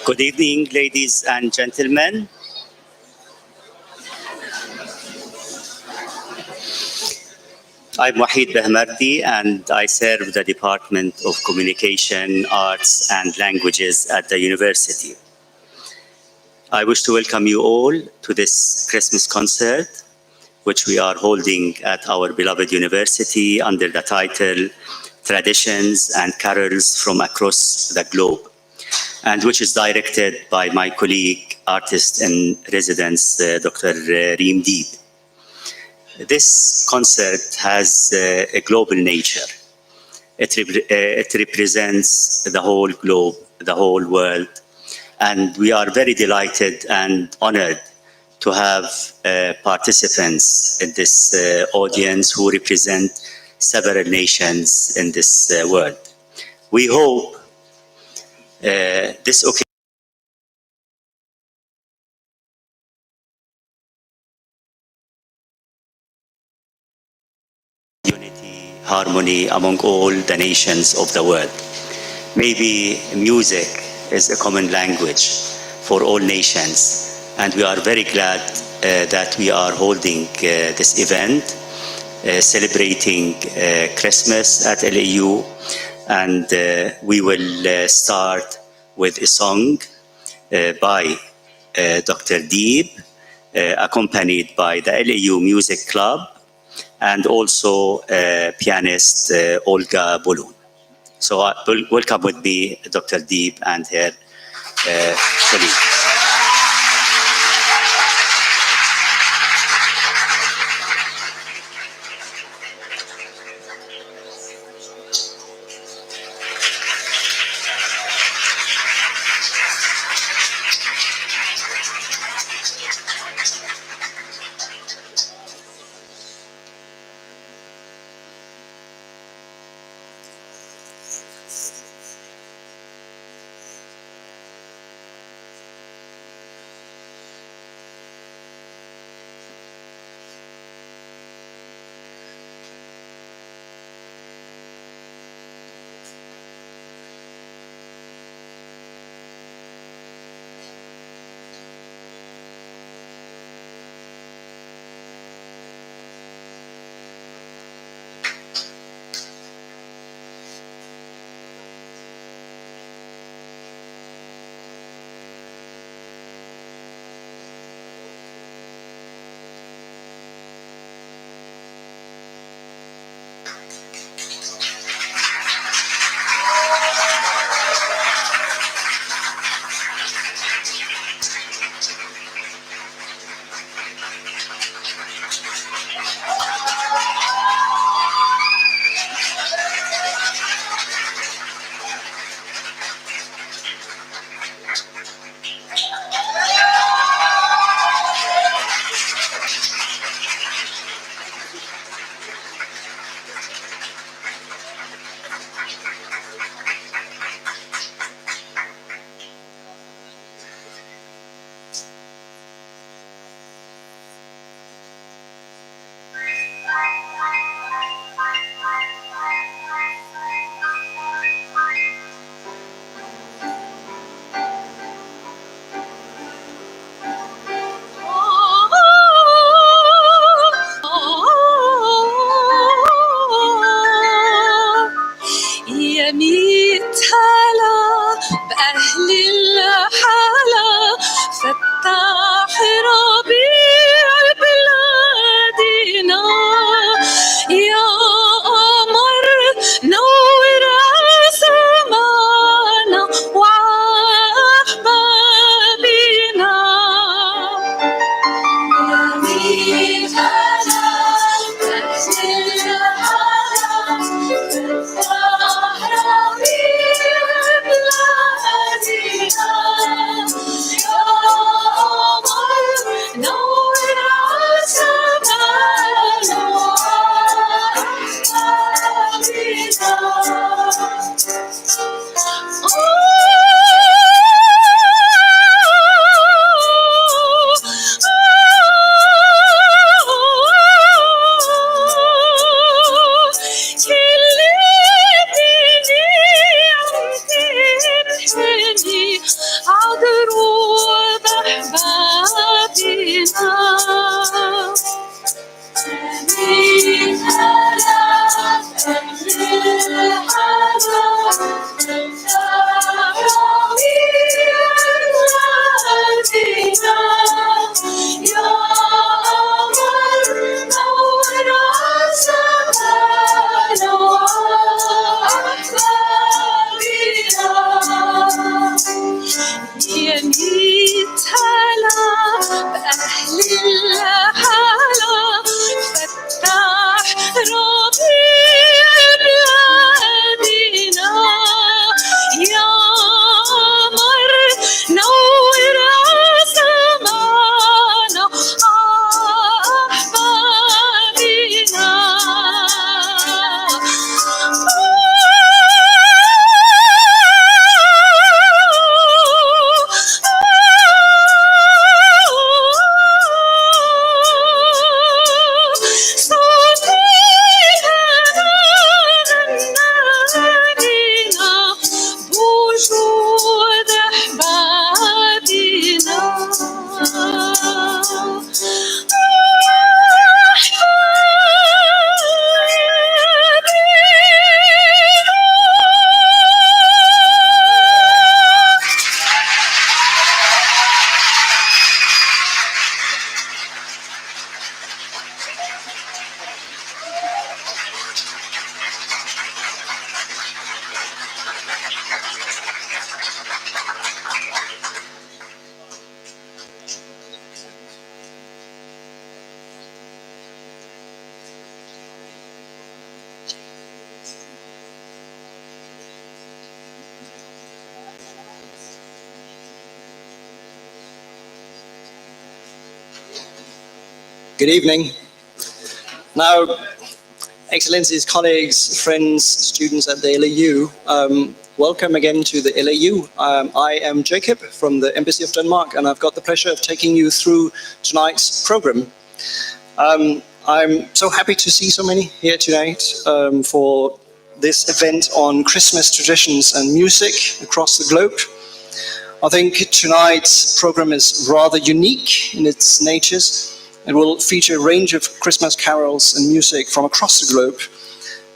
Good evening, ladies and gentlemen. I'm Wahid Behmardi, and I serve the Department of Communication, Arts and Languages at the university. I wish to welcome you all to this Christmas concert, which we are holding at our beloved university under the title Traditions and Carols from Across the Globe, and which is directed by my colleague, artist in residence, Dr. Reem Deeb. This concert has a global nature. It represents the whole globe, the whole world, and we are very delighted and honored to have participants in this audience who represent several nations in this world. We hope this occasion unity, harmony among all the nations of the world. Maybe music is a common language for all nations, and we are very glad that we are holding this event, celebrating Christmas at LAU, and we will start with a song by Dr. Deeb, accompanied by the LAU Music Club, and also pianist Olga Bolun. So welcome with me Dr. Deeb and her colleague. عود Good evening. Now, Excellencies, colleagues, friends, students at the LAU, welcome again to the LAU. I am Jacob from the Embassy of Denmark, and I've got the pleasure of taking you through tonight's program. I'm so happy to see so many here tonight for this event on Christmas traditions and music across the globe. I think tonight's program is rather unique in its natures. It will feature a range of Christmas carols and music from across the globe.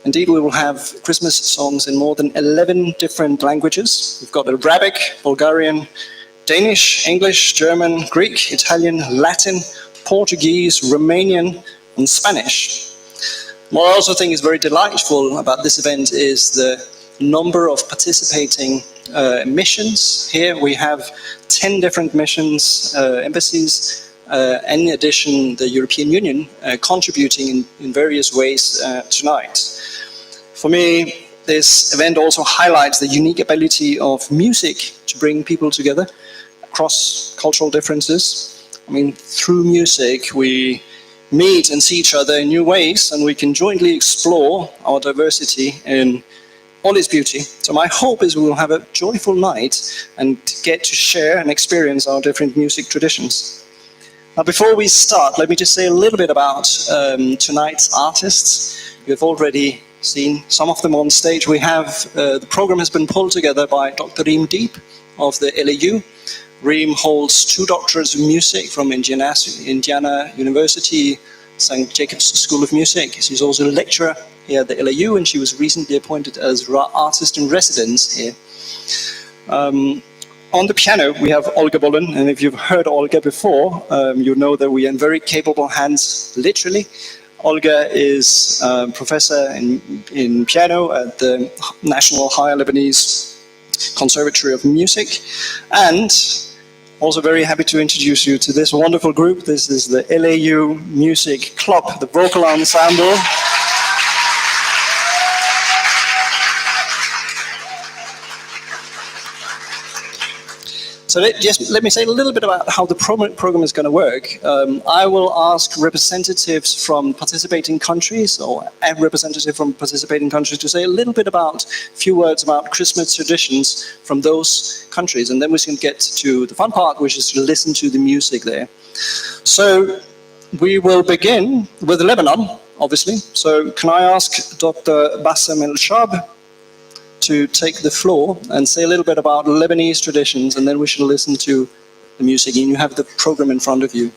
Indeed, we will have Christmas songs in more than 11 different languages. We've got Arabic, Bulgarian, Danish, English, German, Greek, Italian, Latin, Portuguese, Romanian, and Spanish. What I also think is very delightful about this event is the number of participating missions. Here we have 10 different missions, embassies, and in addition, the European Union contributing in various ways tonight. For me, this event also highlights the unique ability of music to bring people together across cultural differences. I mean, through music, we meet and see each other in new ways, and we can jointly explore our diversity in all its beauty. So my hope is we will have a joyful night and get to share and experience our different music traditions. Now, before we start, let me just say a little bit about tonight's artists. You've already seen some of them on stage. We have, the program has been pulled together by Dr. Reem Deep of the LAU. Reem holds 2 doctorates in music from Indiana University, St. Jacob's School of Music. She's also a lecturer here at the LAU, and she was recently appointed as artist in residence here. On the piano, we have Olga Bolin, and if you've heard Olga before, you know that we are in very capable hands, literally. Olga is a professor in piano at the National Higher Lebanese Conservatory of Music, and also very happy to introduce you to this wonderful group. This is the LAU Music Club, the vocal ensemble. So let me say a little bit about how the program is going to work. I will ask representatives from participating countries, or a representative from participating countries, to say a little bit about, a few words about Christmas traditions from those countries. And then we can get to the fun part, which is to listen to the music there. So we will begin with Lebanon, obviously. So can I ask Dr. Bassem El-Shab to take the floor and say a little bit about Lebanese traditions, and then we shall listen to the music. And you have the program in front of you.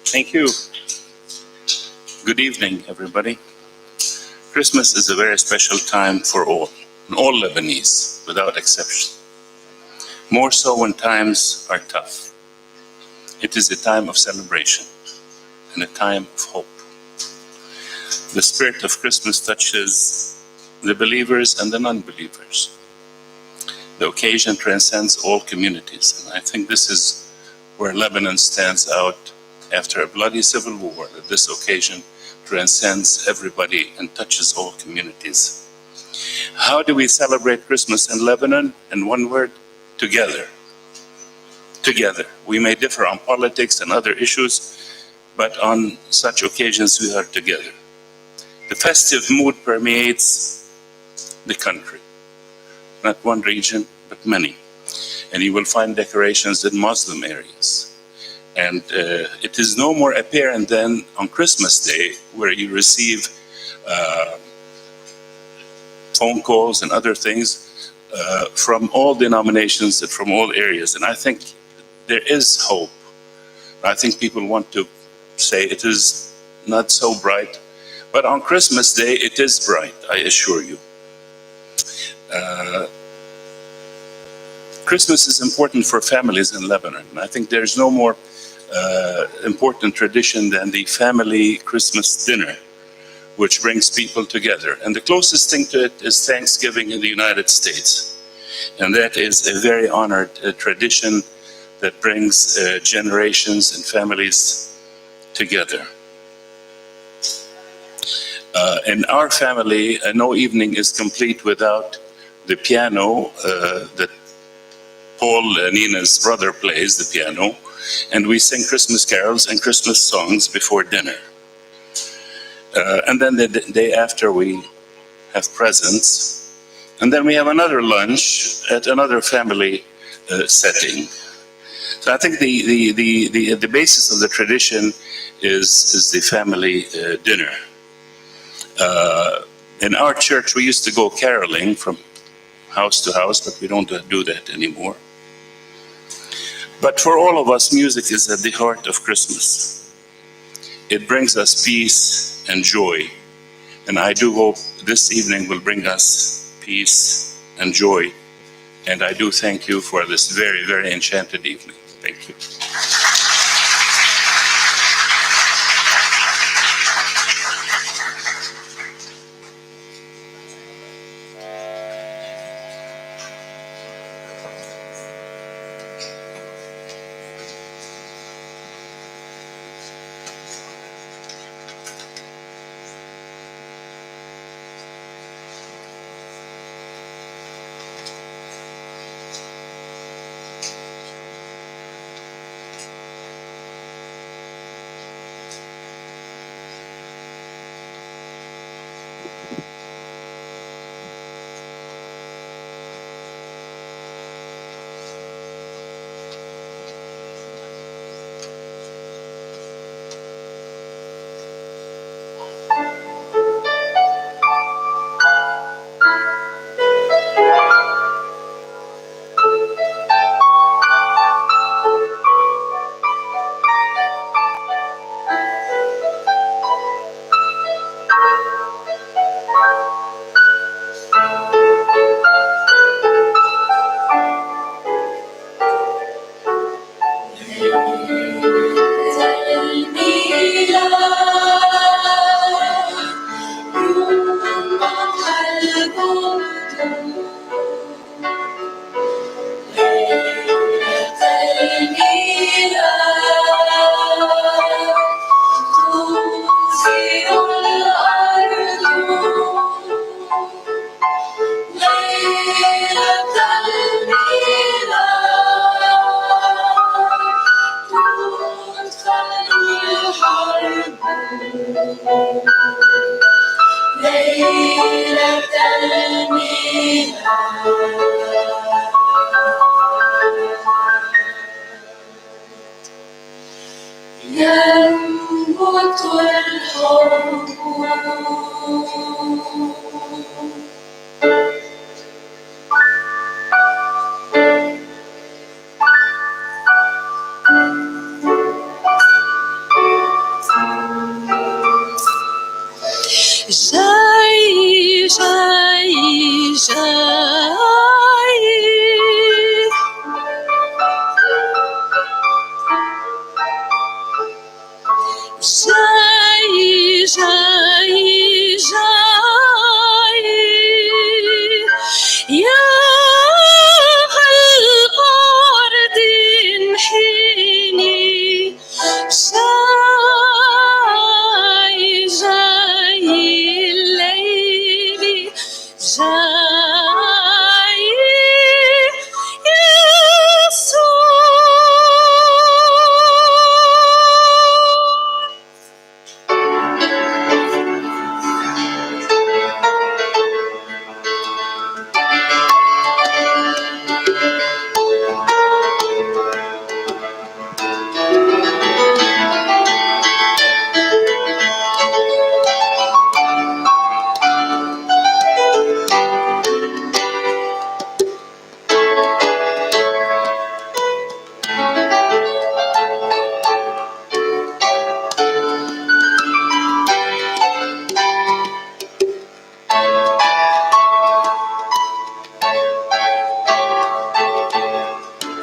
Thank you. Good evening, everybody. Christmas is a very special time for all Lebanese, without exception. More so when times are tough. It is a time of celebration and a time of hope. The spirit of Christmas touches the believers and the non-believers. The occasion transcends all communities, and I think this is where Lebanon stands out after a bloody civil war, that this occasion transcends everybody and touches all communities. How do we celebrate Christmas in Lebanon? In one word, together. Together. We may differ on politics and other issues, but on such occasions we are together. The festive mood permeates the country, not one region, but many. And you will find decorations in Muslim areas. And it is no more apparent than on Christmas Day, where you receive phone calls and other things from all denominations and from all areas. And I think there is hope. I think people want to say it is not so bright, but on Christmas Day it is bright, I assure you. Christmas is important for families in Lebanon. I think there's no more important tradition than the family Christmas dinner, which brings people together. And the closest thing to it is Thanksgiving in the United States. And that is a very honored tradition that brings generations and families together. In our family, no evening is complete without the piano that Paul, Nina's brother, plays the piano, and we sing Christmas carols and Christmas songs before dinner. And then the day after we have presents, and then we have another lunch at another family setting. So I think the basis of the tradition is the family dinner. In our church, we used to go caroling from house to house, but we don't do that anymore. But for all of us, music is at the heart of Christmas. It brings us peace and joy. And I do hope this evening will bring us peace and joy. And I do thank you for this very, very enchanted evening. Thank you.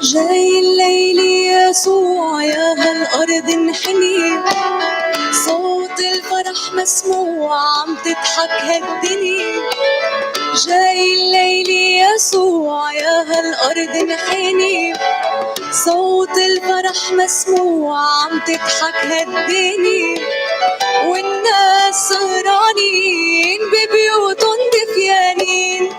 جاي الليل يسوع يا هالأرض انحني، صوت الفرح مسموع عم تضحك هالدنيا. جاي الليل يسوع يا هالأرض انحني، صوت الفرح مسموع عم تضحك هالدنيا. والناس سهرانين ببيوتن دفيانين،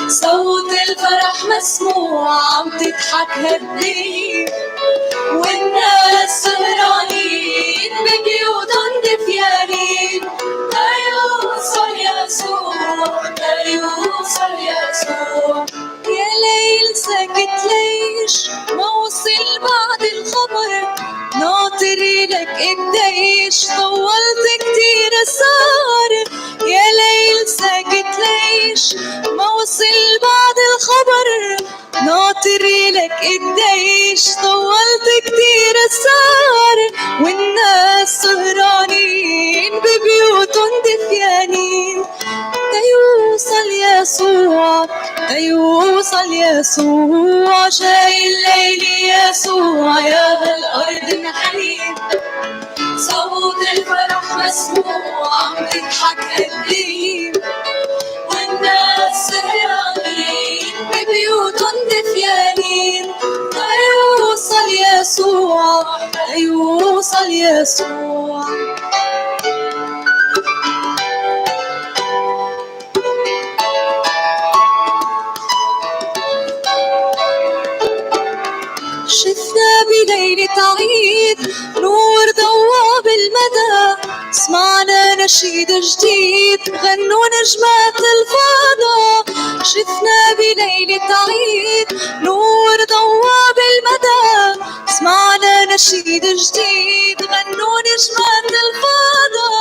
صوت الفرح مسموع عم تضحك هالدنيا والناس سهرانين ببيوتهم دفيانين تيوصل يسوع تيوصل يسوع يا ليل ساكت ليش ما وصل بعد الخبر ناطري لك قديش طولت كتير صار يا ليل ساكت ليش ما وصل بعد الخبر ناطري لك قديش طولت كتير صار والناس سهرانين ببيوتهم دفيانين تيوصل يسوع تيوصل يسوع جاي الليل يسوع يا هالأرض نحيب صوت الفرح مسموع عم تضحك هالدنيا والناس سهرانين ببيوتهم دفيانين تيوصل يسوع تيوصل يسوع شفنا بليلة عيد نور ضوى بالمدى سمعنا نشيد جديد غنوا نجمات الفضا شفنا بليلة عيد نور ضوى بالمدى سمعنا نشيد جديد غنوا نجمات الفضا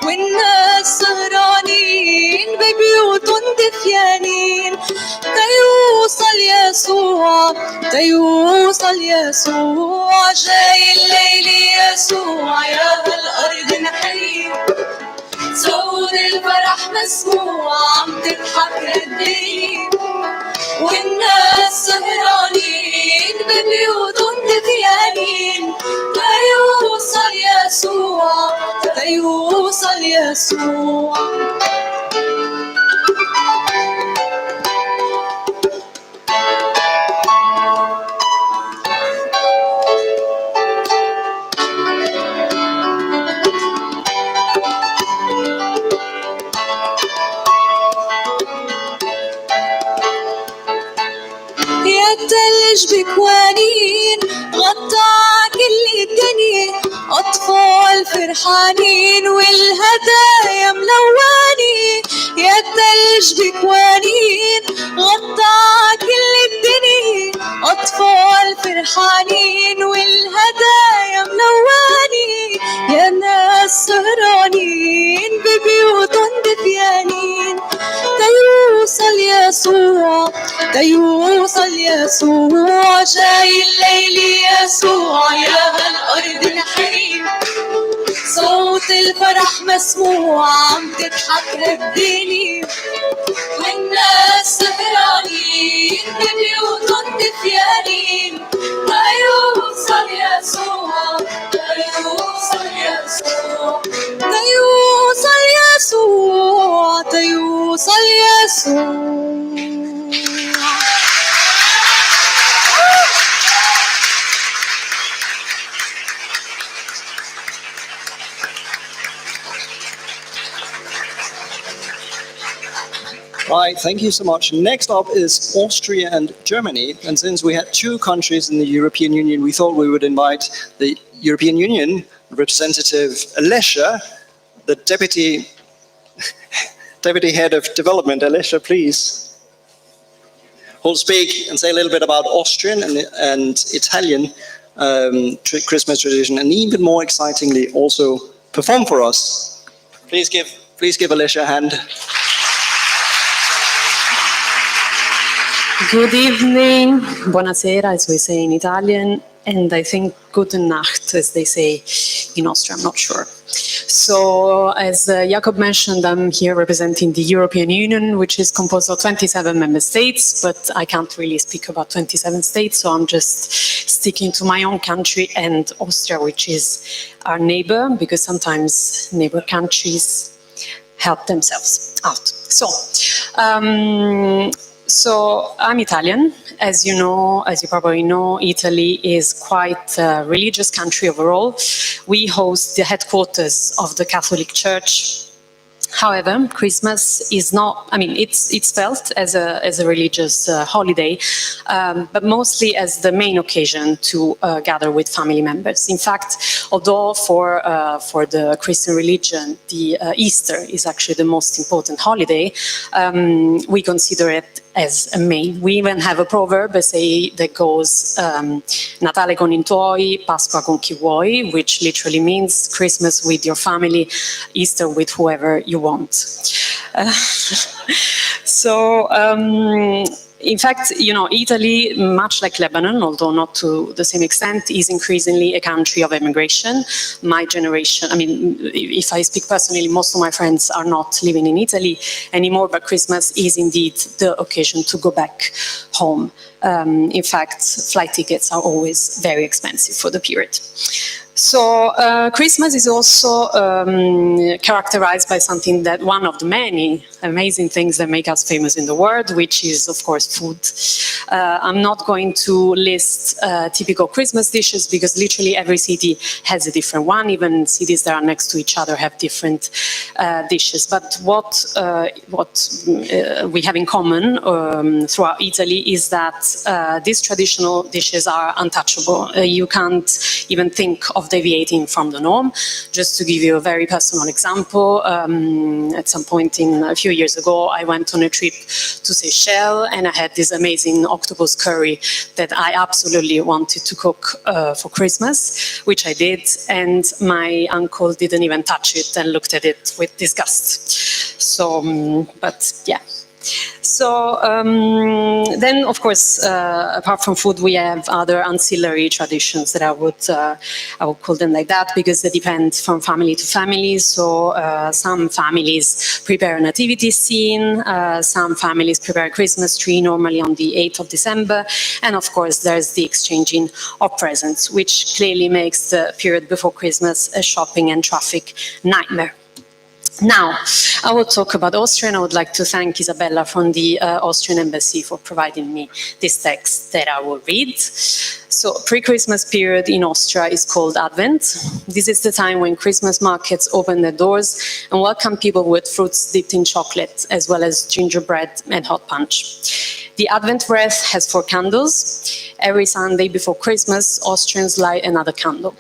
والناس سهرانين ببيوتهم دفيانين تيوصل يسوع تيوصل يسوع جاي الليل يسوع يا هالأرض نحيب صوت الفرح مسموع عم تضحك الدنيا والناس سهرانين ببيوتهم دفيانين تيوصل يسوع تيوصل يسوع الثلج بكوانين غطى كل الدنيا أطفال فرحانين والهدايا ملوانين يا الثلج بكوانين غطى كل الدنيا أطفال فرحانين والهدايا ملوانين يا ناس سهرانين ببيوتهم دفيانين تيوصل يسوع تيوصل يسوع جاي الليل يسوع يا هالأرض نحيب صوت الفرح مسموع عم تضحك هالدنيا والناس سهرانين ببيوتهم دفيانين تيوصل يسوع تيوصل يسوع تيوصل يسوع تيوصل يسوع Right, thank you so much. Next up is Austria and Germany. And since we had two countries in the European Union, we thought we would invite the European Union representative Alessia, the deputy head of development. Alessia, please. Who'll speak and say a little bit about Austrian and Italian Christmas tradition, and even more excitingly, also perform for us. Please give Alessia a hand. Good evening, buonasera, as we say in Italian, and I think gute Nacht, as they say in Austria, I'm not sure. So, as Jakob mentioned, I'm here representing the European Union, which is composed of 27 member states, but I can't really speak about 27 states, so I'm just sticking to my own country and Austria, which is our neighbor, because sometimes neighbor countries help themselves out. So I'm Italian. As you probably know, Italy is quite a religious country overall. We host the headquarters of the Catholic Church However, Christmas is not, I mean, it's felt as a religious holiday, but mostly as the main occasion to gather with family members. In fact, although for the Christian religion, the Easter is actually the most important holiday, we consider it as a main. We even have a proverb that goes Natale con i tuoi, Pasqua con chi vuoi, which literally means Christmas with your family, Easter with whoever you want. In fact, Italy, much like Lebanon, although not to the same extent, is increasingly a country of immigration. My generation, I mean, if I speak personally, most of my friends are not living in Italy anymore, but Christmas is indeed the occasion to go back home. In fact, flight tickets are always very expensive for the period. So Christmas is also characterized by something that one of the many amazing things that make us famous in the world, which is, of course, food. I'm not going to list typical Christmas dishes because literally every city has a different one. Even cities that are next to each other have different dishes. But what we have in common throughout Italy is that these traditional dishes are untouchable. You can't even think of deviating from the norm. Just to give you a very personal example, at some point a few years ago, I went on a trip to Seychelles and I had this amazing octopus curry that I absolutely wanted to cook for Christmas, which I did, and my uncle didn't even touch it and looked at it with disgust. So, but yeah. So then, of course, apart from food, we have other ancillary traditions that I would call them like that because they depend from family to family. So some families prepare a nativity scene, some families prepare a Christmas tree, normally on the 8th of December. And of course, there's the exchanging of presents, which clearly makes the period before Christmas a shopping and traffic nightmare. Now, I will talk about Austria, and I would like to thank Isabella from the Austrian Embassy for providing me this text that I will read. So, pre-Christmas period in Austria is called Advent. This is the time when Christmas markets open their doors and welcome people with fruits dipped in chocolate, as well as gingerbread and hot punch. The Advent wreath has 4 candles. Every Sunday before Christmas, Austrians light another candle.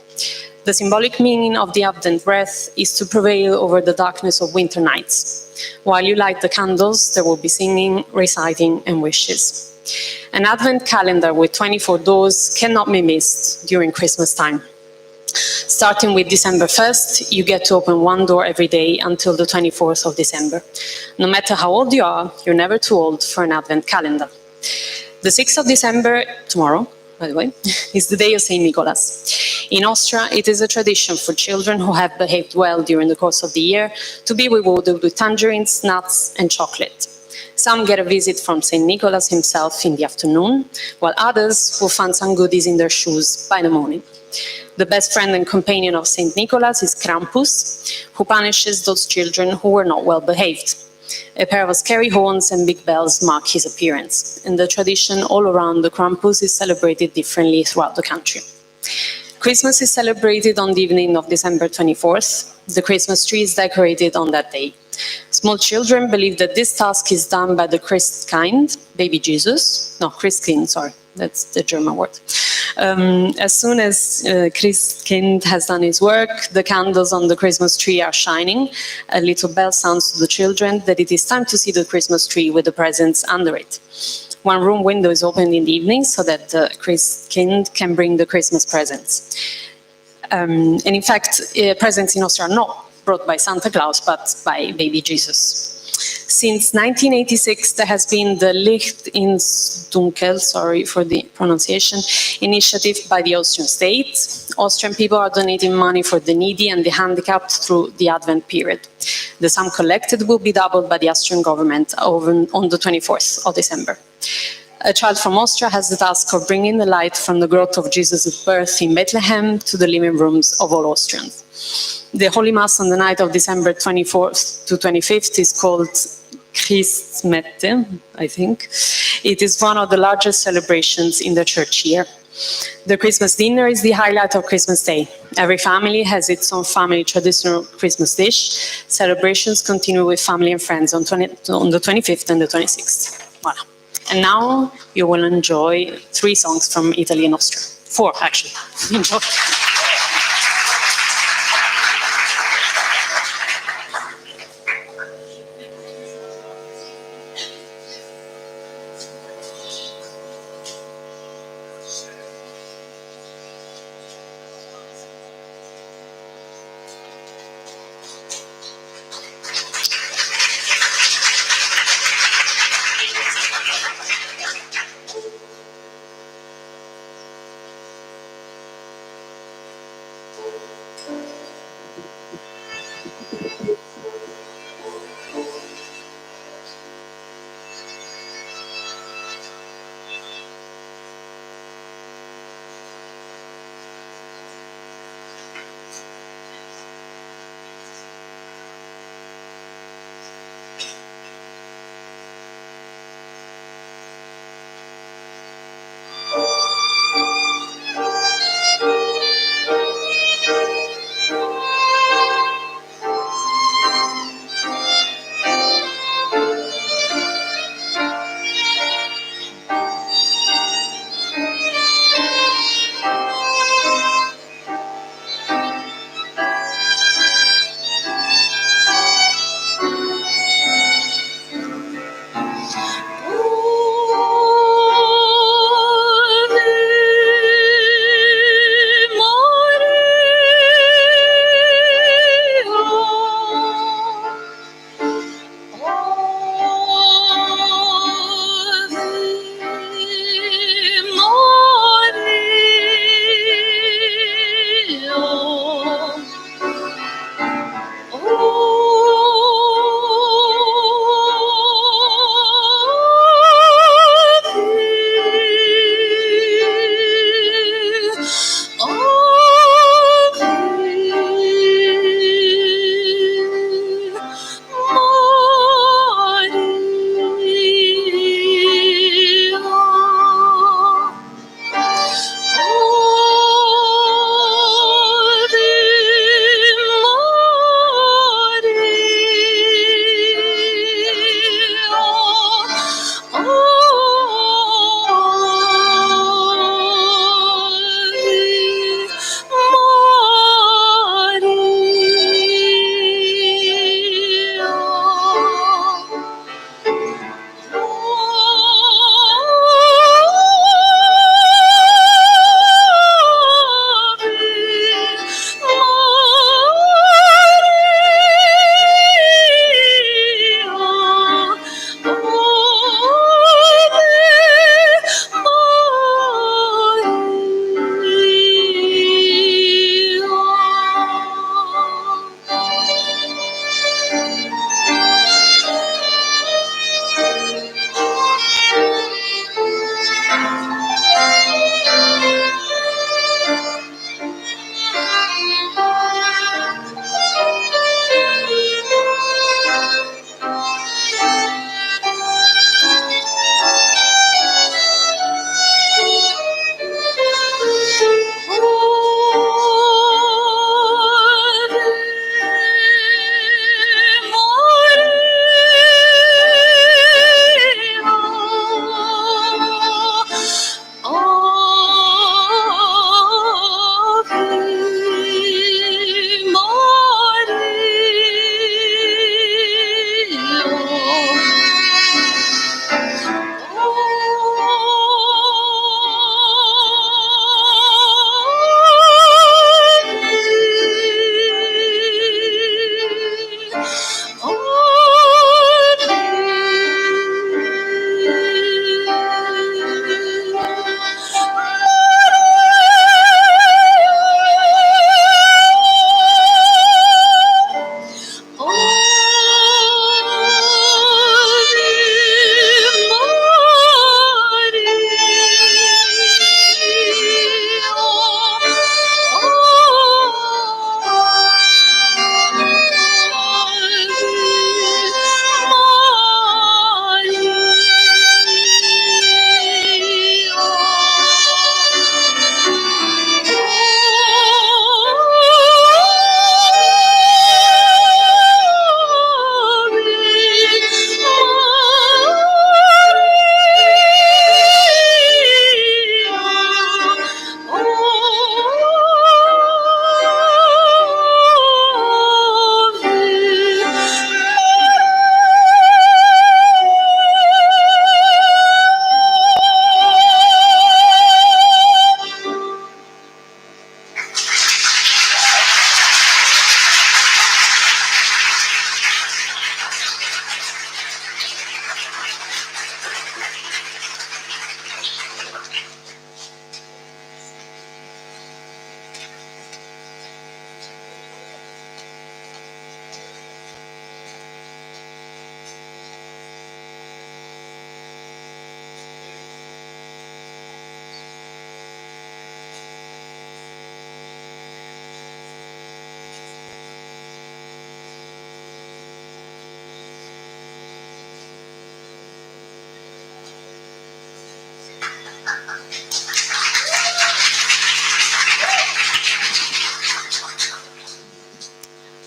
The symbolic meaning of the Advent wreath is to prevail over the darkness of winter nights. While you light the candles, there will be singing, reciting, and wishes. An Advent calendar with 24 doors cannot be missed during Christmas time. Starting with December 1st, you get to open 1 door every day until the 24th of December. No matter how old you are, you're never too old for an Advent calendar. The 6th of December, tomorrow, by the way, is the day of St. Nicholas. In Austria, it is a tradition for children who have behaved well during the course of the year to be rewarded with tangerines, nuts, and chocolate. Some get a visit from St. Nicholas himself in the afternoon, while others will find some goodies in their shoes by the morning. The best friend and companion of St. Nicholas is Krampus, who punishes those children who were not well behaved. A pair of scary horns and big bells mark his appearance, and the tradition all around the Krampus is celebrated differently throughout the country. Christmas is celebrated on the evening of December 24th. The Christmas tree is decorated on that day. Small children believe that this task is done by the Christkind, baby Jesus. No, Christkind, sorry, that's the German word. As soon as Christkind has done his work, the candles on the Christmas tree are shining. A little bell sounds to the children that it is time to see the Christmas tree with the presents under it. One room window is opened in the evening so that the Christkind can bring the Christmas presents. And in fact, presents in Austria are not brought by Santa Claus, but by baby Jesus. Since 1986, there has been the Licht ins Dunkel, sorry for the pronunciation, initiative by the Austrian state. Austrian people are donating money for the needy and the handicapped through the Advent period. The sum collected will be doubled by the Austrian government on the 24th of December. A child from Austria has the task of bringing the light from the growth of Jesus' birth in Bethlehem to the living rooms of all Austrians. The Holy Mass on the night of December 24th to 25th is called Christmette, I think. It is one of the largest celebrations in the church year. The Christmas dinner is the highlight of Christmas Day. Every family has its own family traditional Christmas dish. Celebrations continue with family and friends on the 25th and the 26th. Voilà. And now you will enjoy 3 songs from Italy and Austria. 4, actually. Enjoy.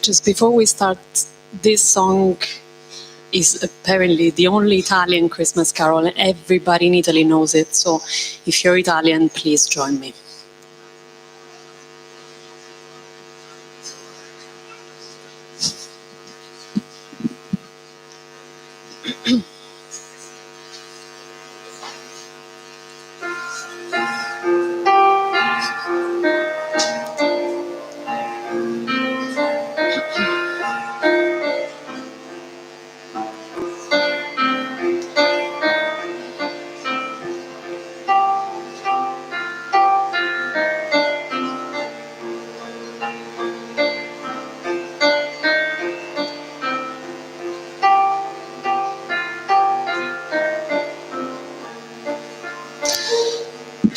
Just before we start, this song is apparently the only Italian Christmas carol, and everybody in Italy knows it. So if you're Italian, please join me.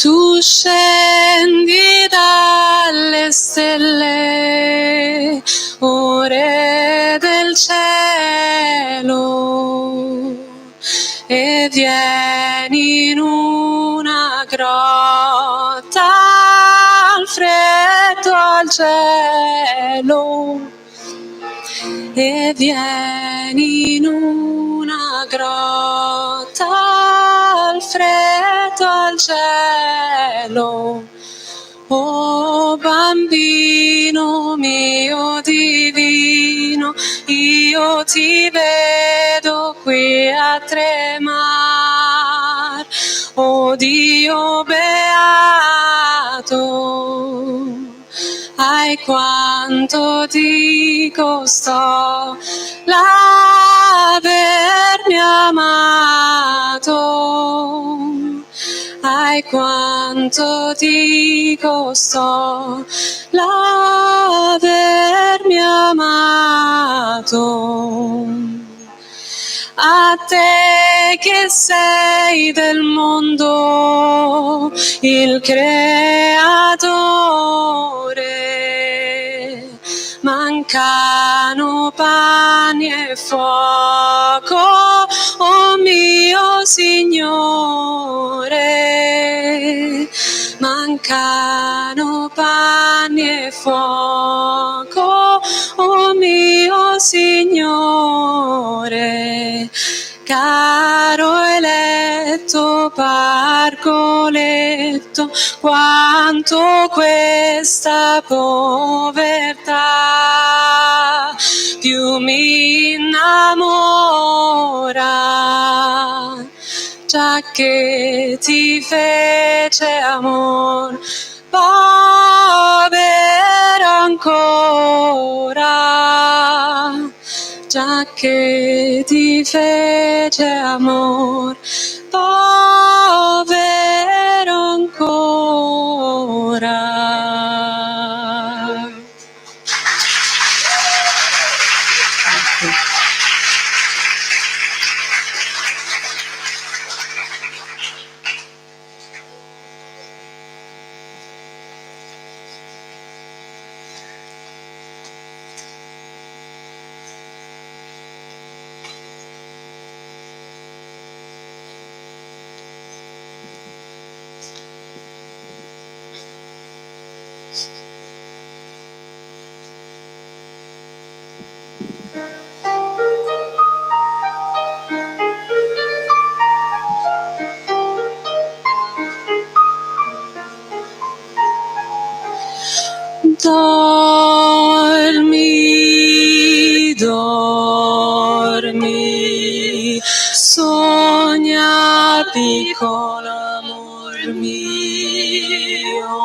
Tu scendi dalle stelle, o Re del cielo, e vieni in una grotta al freddo al cielo, e vieni in una grotta al freddo al cielo. Oh bambino mio divino, io ti vedo qui a tremar. Oh Dio beato, ai quanto ti costò l'avermi amato, ai quanto ti costò l'avermi amato. A te che sei del mondo il creatore, mancano pani e fuoco, oh mio Signore, mancano pani e fuoco, oh mio Signore. Caro eletto pargoletto, quanto questa povertà più mi innamora, già che ti fece amor povero ancora, già che ti fece amor povero ancora. Dormi, dormi, sogna piccolo amor mio.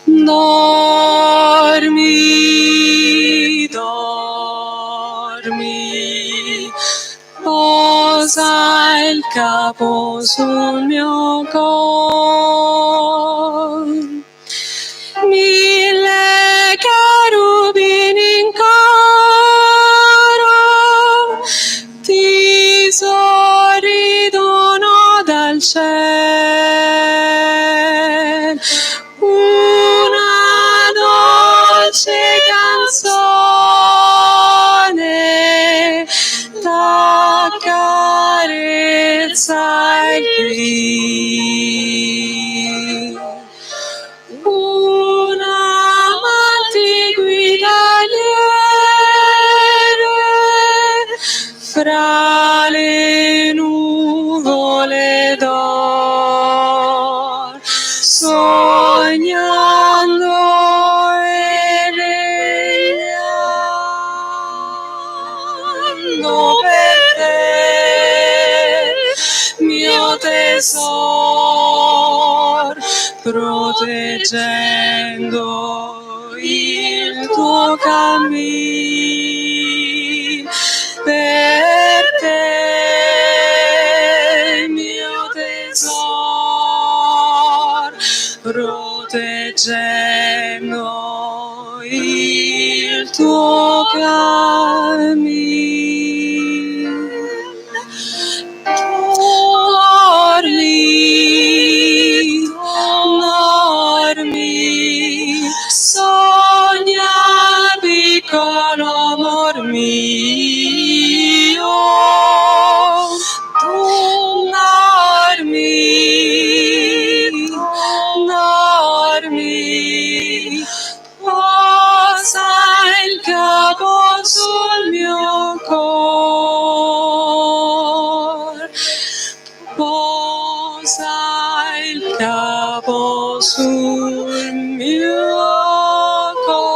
Dormi, dormi, posa il capo sul mio cor. Mille cherubini in coro ti sorridono dal cielo, una dolce canzone t'accarezza il grido. soledad, soñando en ella, no perder mio tesoro, proteggendo il tuo cammino per te, mio tesoro, proteggendo il tuo cammino. Dormi, sogna piccolo amor mio. Dormi, posa il capo sul mio cuore. Posa il capo sul mio cuore.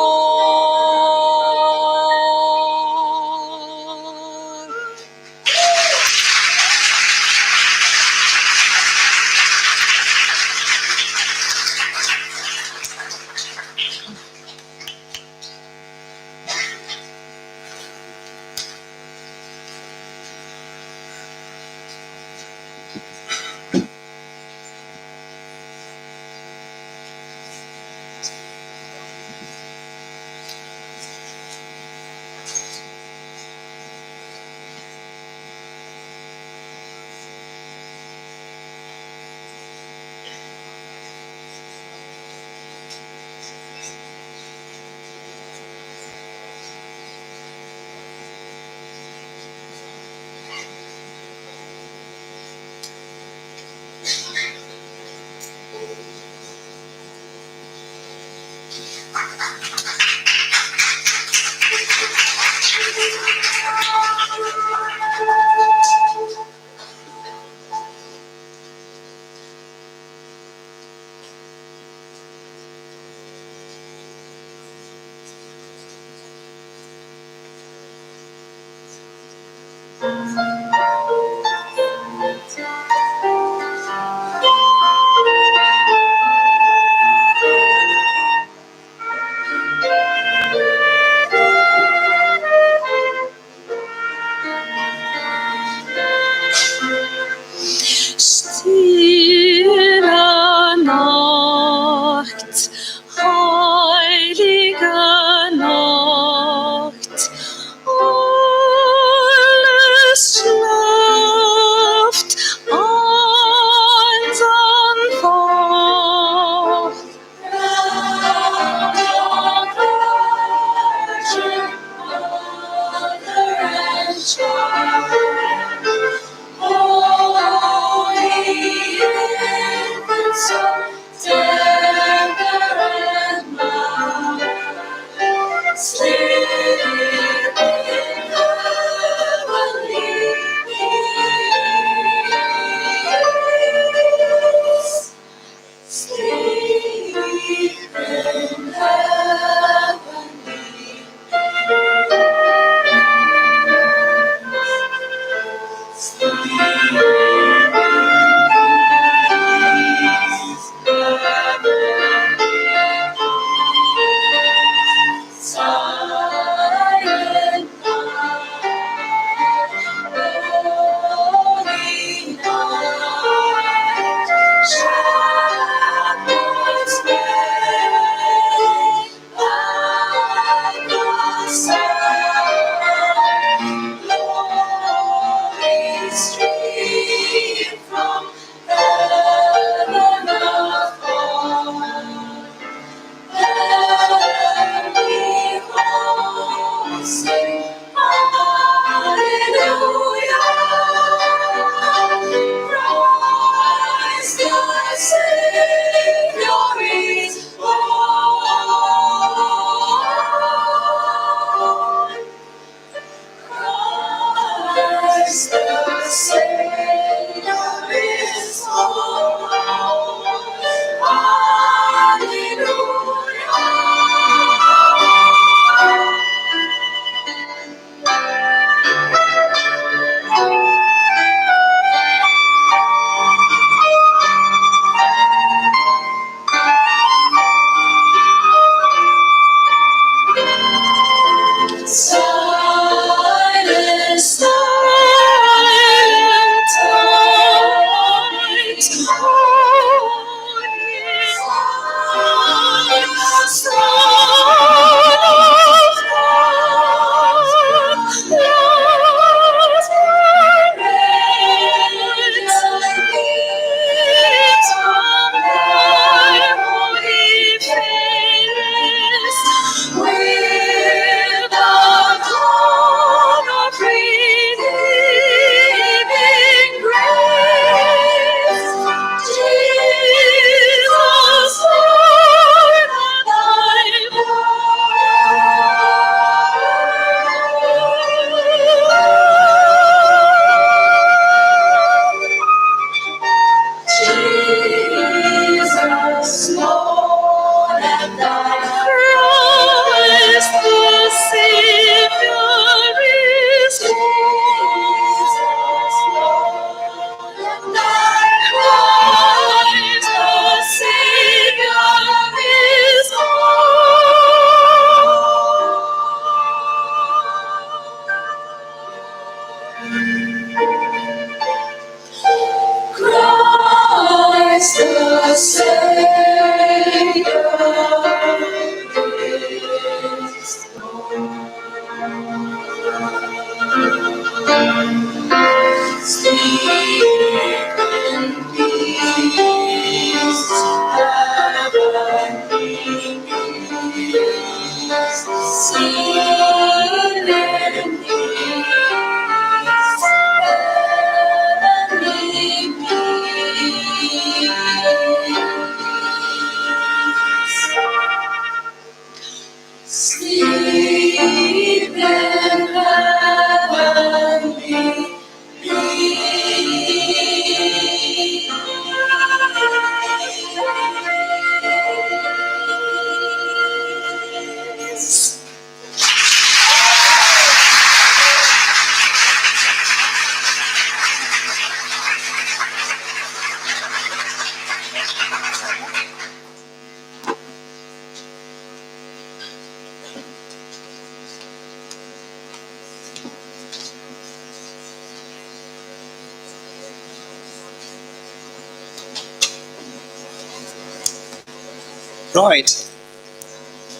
Right.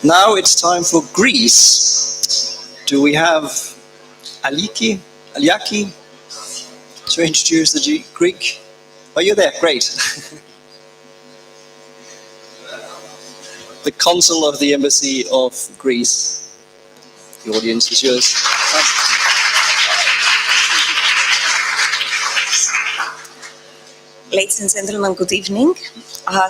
Now it's time for Greece. Do we have Aliaki to introduce the Greek? Oh, you're there. Great. The consul of the Embassy of Greece. The audience is yours. Ladies and gentlemen, good evening.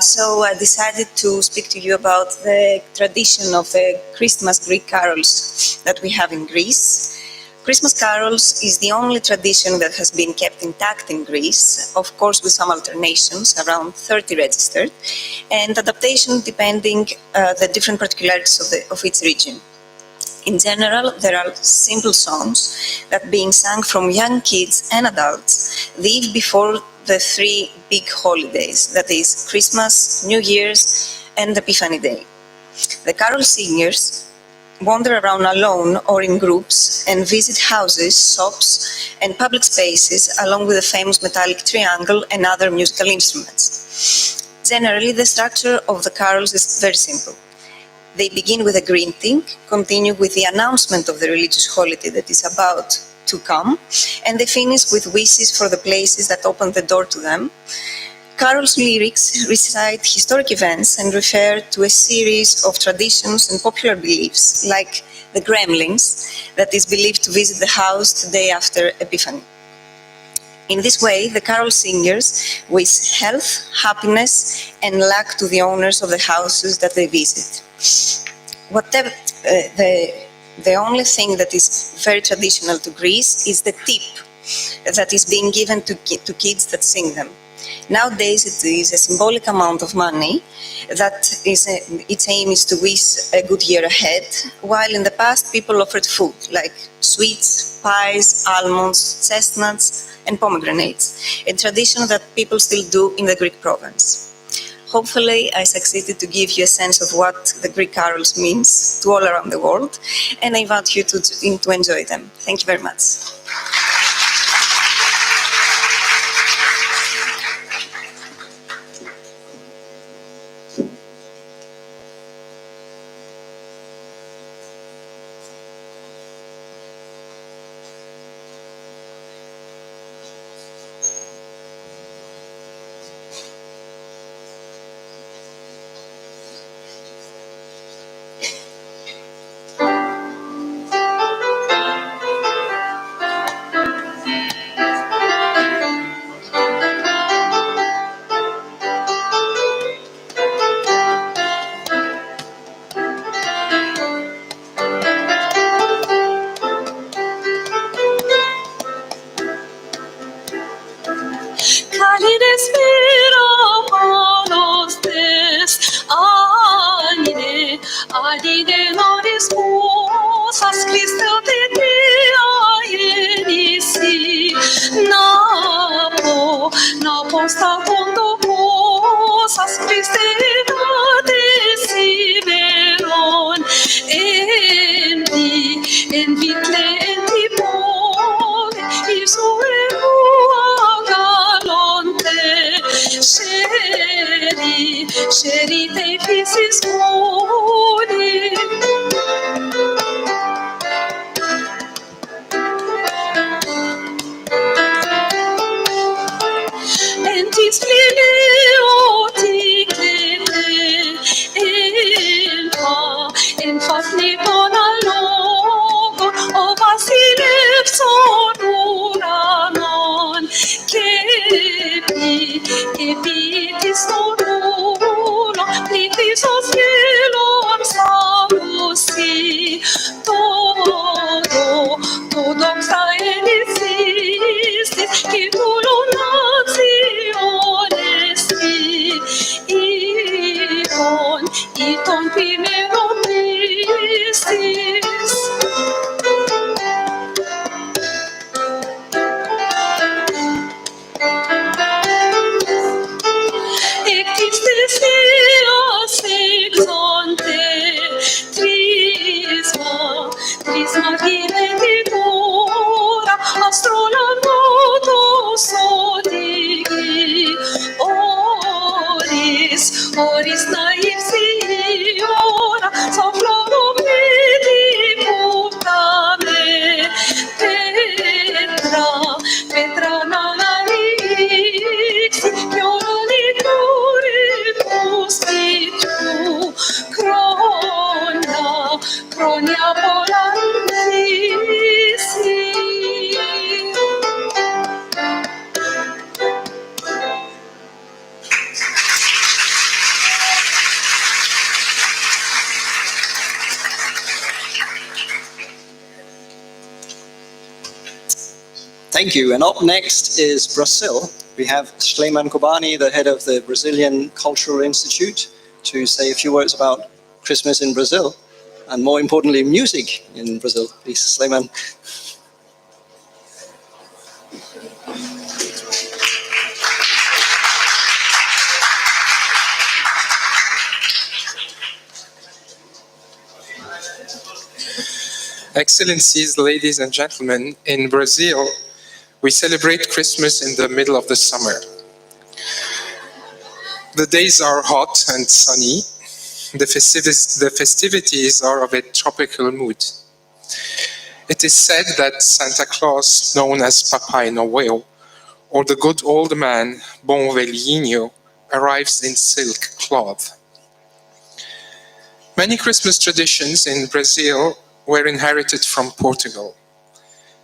So I decided to speak to you about the tradition of the Christmas Greek carols that we have in Greece. Christmas carols is the only tradition that has been kept intact in Greece, of course with some alternations, around 30 registered, and adaptation depending the different particularities of each region. In general, there are simple songs that being sung from young kids and adults the eve before the three big holidays, that is Christmas, New Year's, and Epiphany Day. The carol singers wander around alone or in groups and visit houses, shops, and public spaces along with the famous metallic triangle and other musical instruments. Generally, the structure of the carols is very simple. They begin with a greeting, continue with the announcement of the religious holiday that is about to come, and they finish with wishes for the places that open the door to them. Carol's lyrics recite historic events and refer to a series of traditions and popular beliefs, like the gremlins, that is believed to visit the house the day after Epiphany. In this way, the carol singers wish health, happiness, and luck to the owners of the houses that they visit. Whatever the only thing that is very traditional to Greece is the tip that is being given to kids that sing them. Nowadays, it is a symbolic amount of money that its aim is to wish a good year ahead, while in the past people offered food like sweets, pies, almonds, chestnuts, and pomegranates, a tradition that people still do in the Greek province. Hopefully, I succeeded to give you a sense of what the Greek carols means to all around the world, and I invite you to enjoy them. Thank you very much. Oris naiv Thank you. And up next is Brazil. We have Shleiman Kobani, the head of the Brazilian Cultural Institute, to say a few words about Christmas in Brazil, and more importantly, music in Brazil. Please, Shleiman. Excellencies, ladies and gentlemen, in Brazil, we celebrate Christmas in the middle of the summer. The days are hot and sunny. The festivities are of a tropical mood. It is said that Santa Claus, known as Papai Noel, or the good old man, Bom Velhinho, arrives in silk cloth. Many Christmas traditions in Brazil were inherited from Portugal.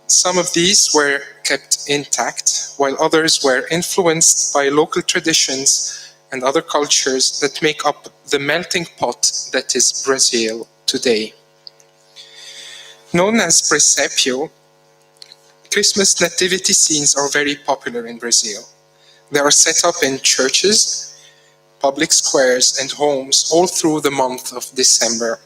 Some of these were kept intact, while others were influenced by local traditions and other cultures that make up the melting pot that is Brazil today. Known as presépio, Christmas nativity scenes are very popular in Brazil. They are set up in churches, public squares, and homes all through the month of December.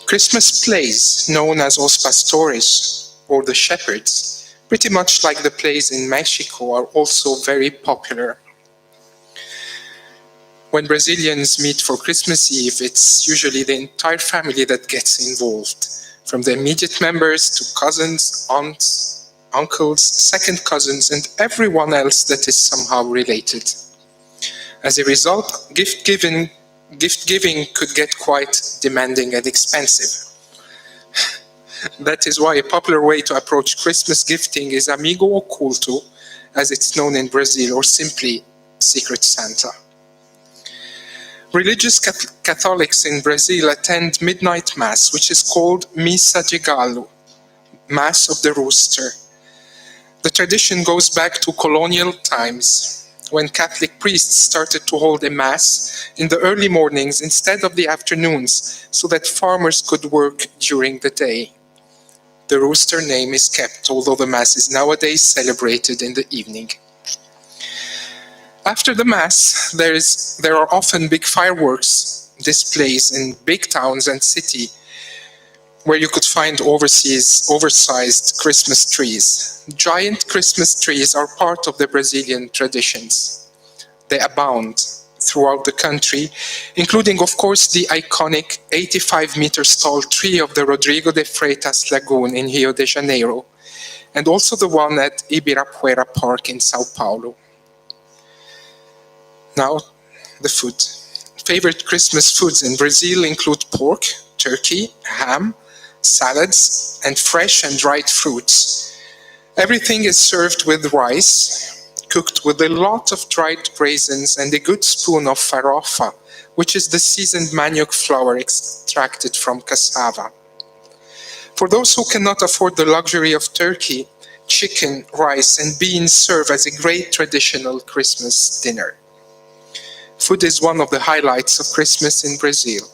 Christmas plays, known as Os Pastores, or the Shepherds, pretty much like the plays in Mexico, are also very popular. When Brazilians meet for Christmas Eve, it's usually the entire family that gets involved, from the immediate members to cousins, aunts, uncles, second cousins, and everyone else that is somehow related. As a result, gift giving could get quite demanding and expensive. That is why a popular way to approach Christmas gifting is Amigo Oculto, as it's known in Brazil, or simply Secret Santa. Religious Catholics in Brazil attend midnight mass, which is called Missa de Galo, Mass of the Rooster. The tradition goes back to colonial times, when Catholic priests started to hold a mass in the early mornings instead of the afternoons, so that farmers could work during the day. The rooster name is kept, although the mass is nowadays celebrated in the evening. After the mass, there are often big fireworks displays in big towns and cities, where you could find oversized Christmas trees. Giant Christmas trees are part of the Brazilian traditions. They abound throughout the country, including, of course, the iconic 85-meter tall tree of the Rodrigo de Freitas Lagoon in Rio de Janeiro, and also the one at Ibirapuera Park in Sao Paulo. Now, the food. Favorite Christmas foods in Brazil include pork, turkey, ham, salads, and fresh and dried fruits. Everything is served with rice, cooked with a lot of dried raisins and a good spoon of farofa, which is the seasoned manioc flour extracted from cassava. For those who cannot afford the luxury of turkey, chicken, rice, and beans serve as a great traditional Christmas dinner. Food is one of the highlights of Christmas in Brazil.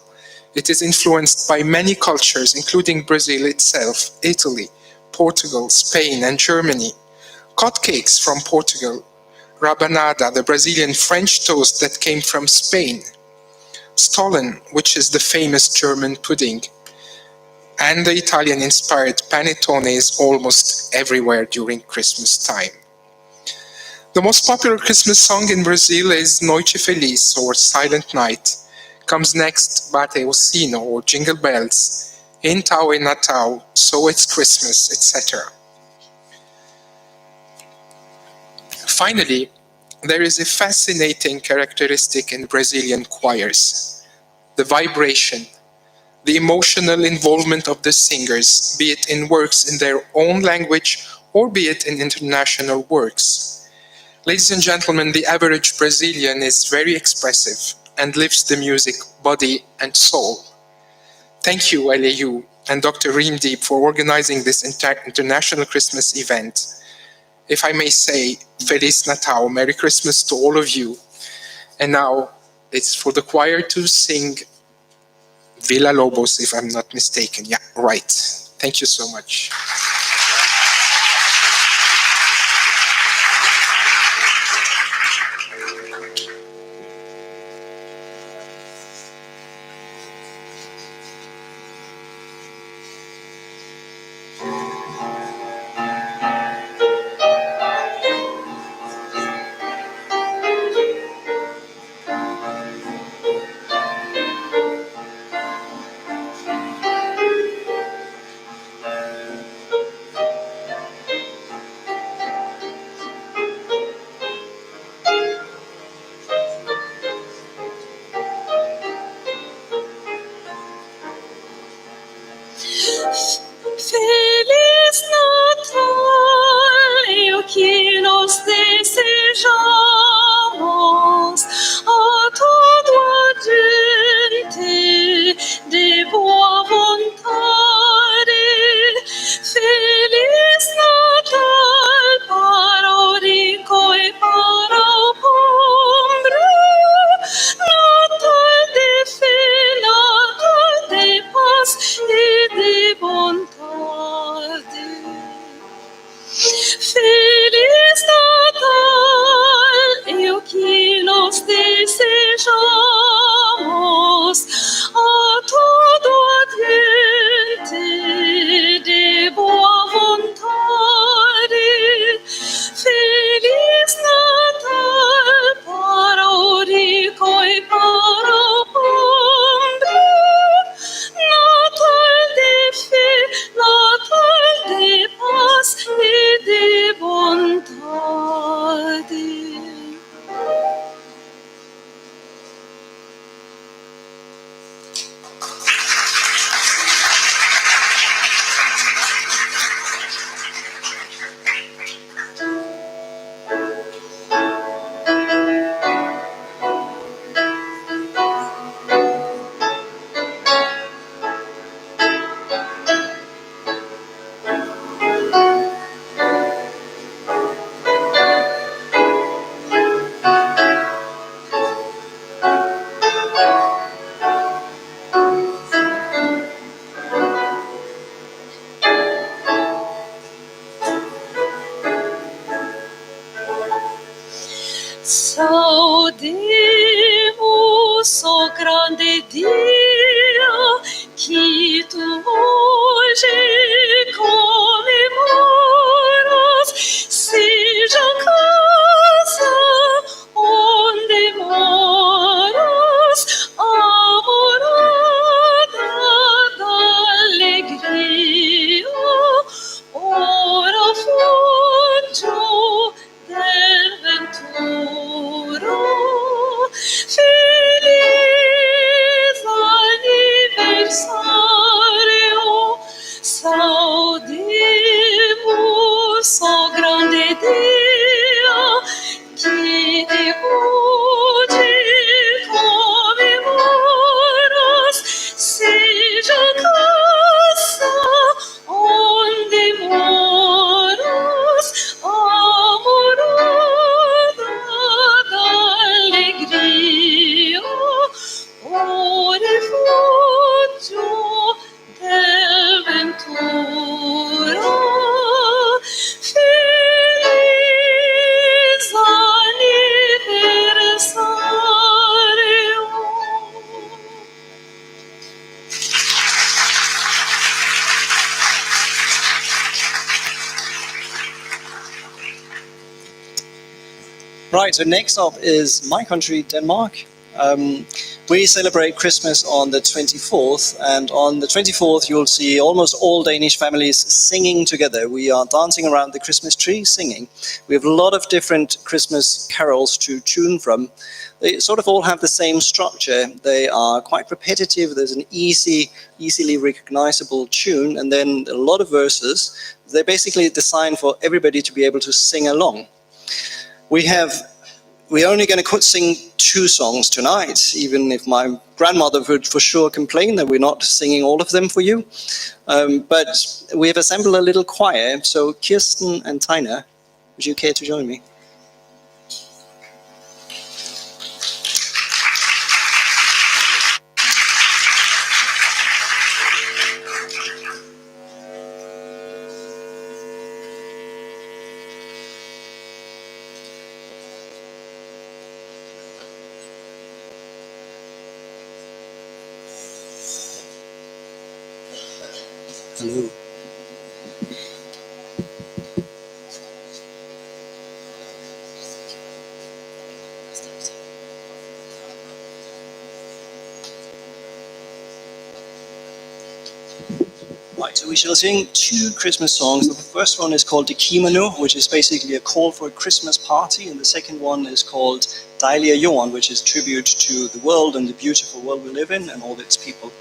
It is influenced by many cultures, including Brazil itself, Italy, Portugal, Spain, and Germany. Hotcakes from Portugal, rabanada, the Brazilian French toast that came from Spain, stollen, which is the famous German pudding, and the Italian-inspired panettone is almost everywhere during Christmas time. The most popular Christmas song in Brazil is Noite Feliz, or Silent Night. Comes next Bate o Sino, or Jingle Bells, Então é Natal, So It's Christmas, etc. Finally, there is a fascinating characteristic in Brazilian choirs: the vibration, the emotional involvement of the singers, be it in works in their own language or be it in international works. Ladies and gentlemen, the average Brazilian is very expressive and lives the music body and soul. Thank you, LAU and Dr. Reemdeep, for organizing this international Christmas event. If I may say, Feliz Natal, Merry Christmas to all of you. And now it's for the choir to sing Villa Lobos, if I'm not mistaken. Yeah, right. Thank you so much. Saudemos, ó grande dia, que tu hoje comemoras, seja a casa onde moras, a morada da alegria, ora refugio del venturo. Feliz anniversario, saudemus, ó grande dia, que de hoje comemoras, seja a casa onde moras, a morada da alegria, o refugio del venturo. Feliz anniversario. Right, so next up is my country, Denmark. We celebrate Christmas on the 24th, and on the 24th you'll see almost all Danish families singing together. We are dancing around the Christmas tree, singing. We have a lot of different Christmas carols to tune from. They sort of all have the same structure. They are quite repetitive. There's an easily recognizable tune, and then a lot of verses. They're basically designed for everybody to be able to sing along. We're only going to sing 2 songs tonight, even if my grandmother would for sure complain that we're not singing all of them for you. But we have assembled a little choir, so Kirsten and Tina, would you care to join me? Hello. Right, so we shall sing 2 Christmas songs. The first one is called De Kimono, which is basically a call for a Christmas party, and the second one is called Dejlige Jorden, which is tribute to the world and the beautiful world we live in and all its people.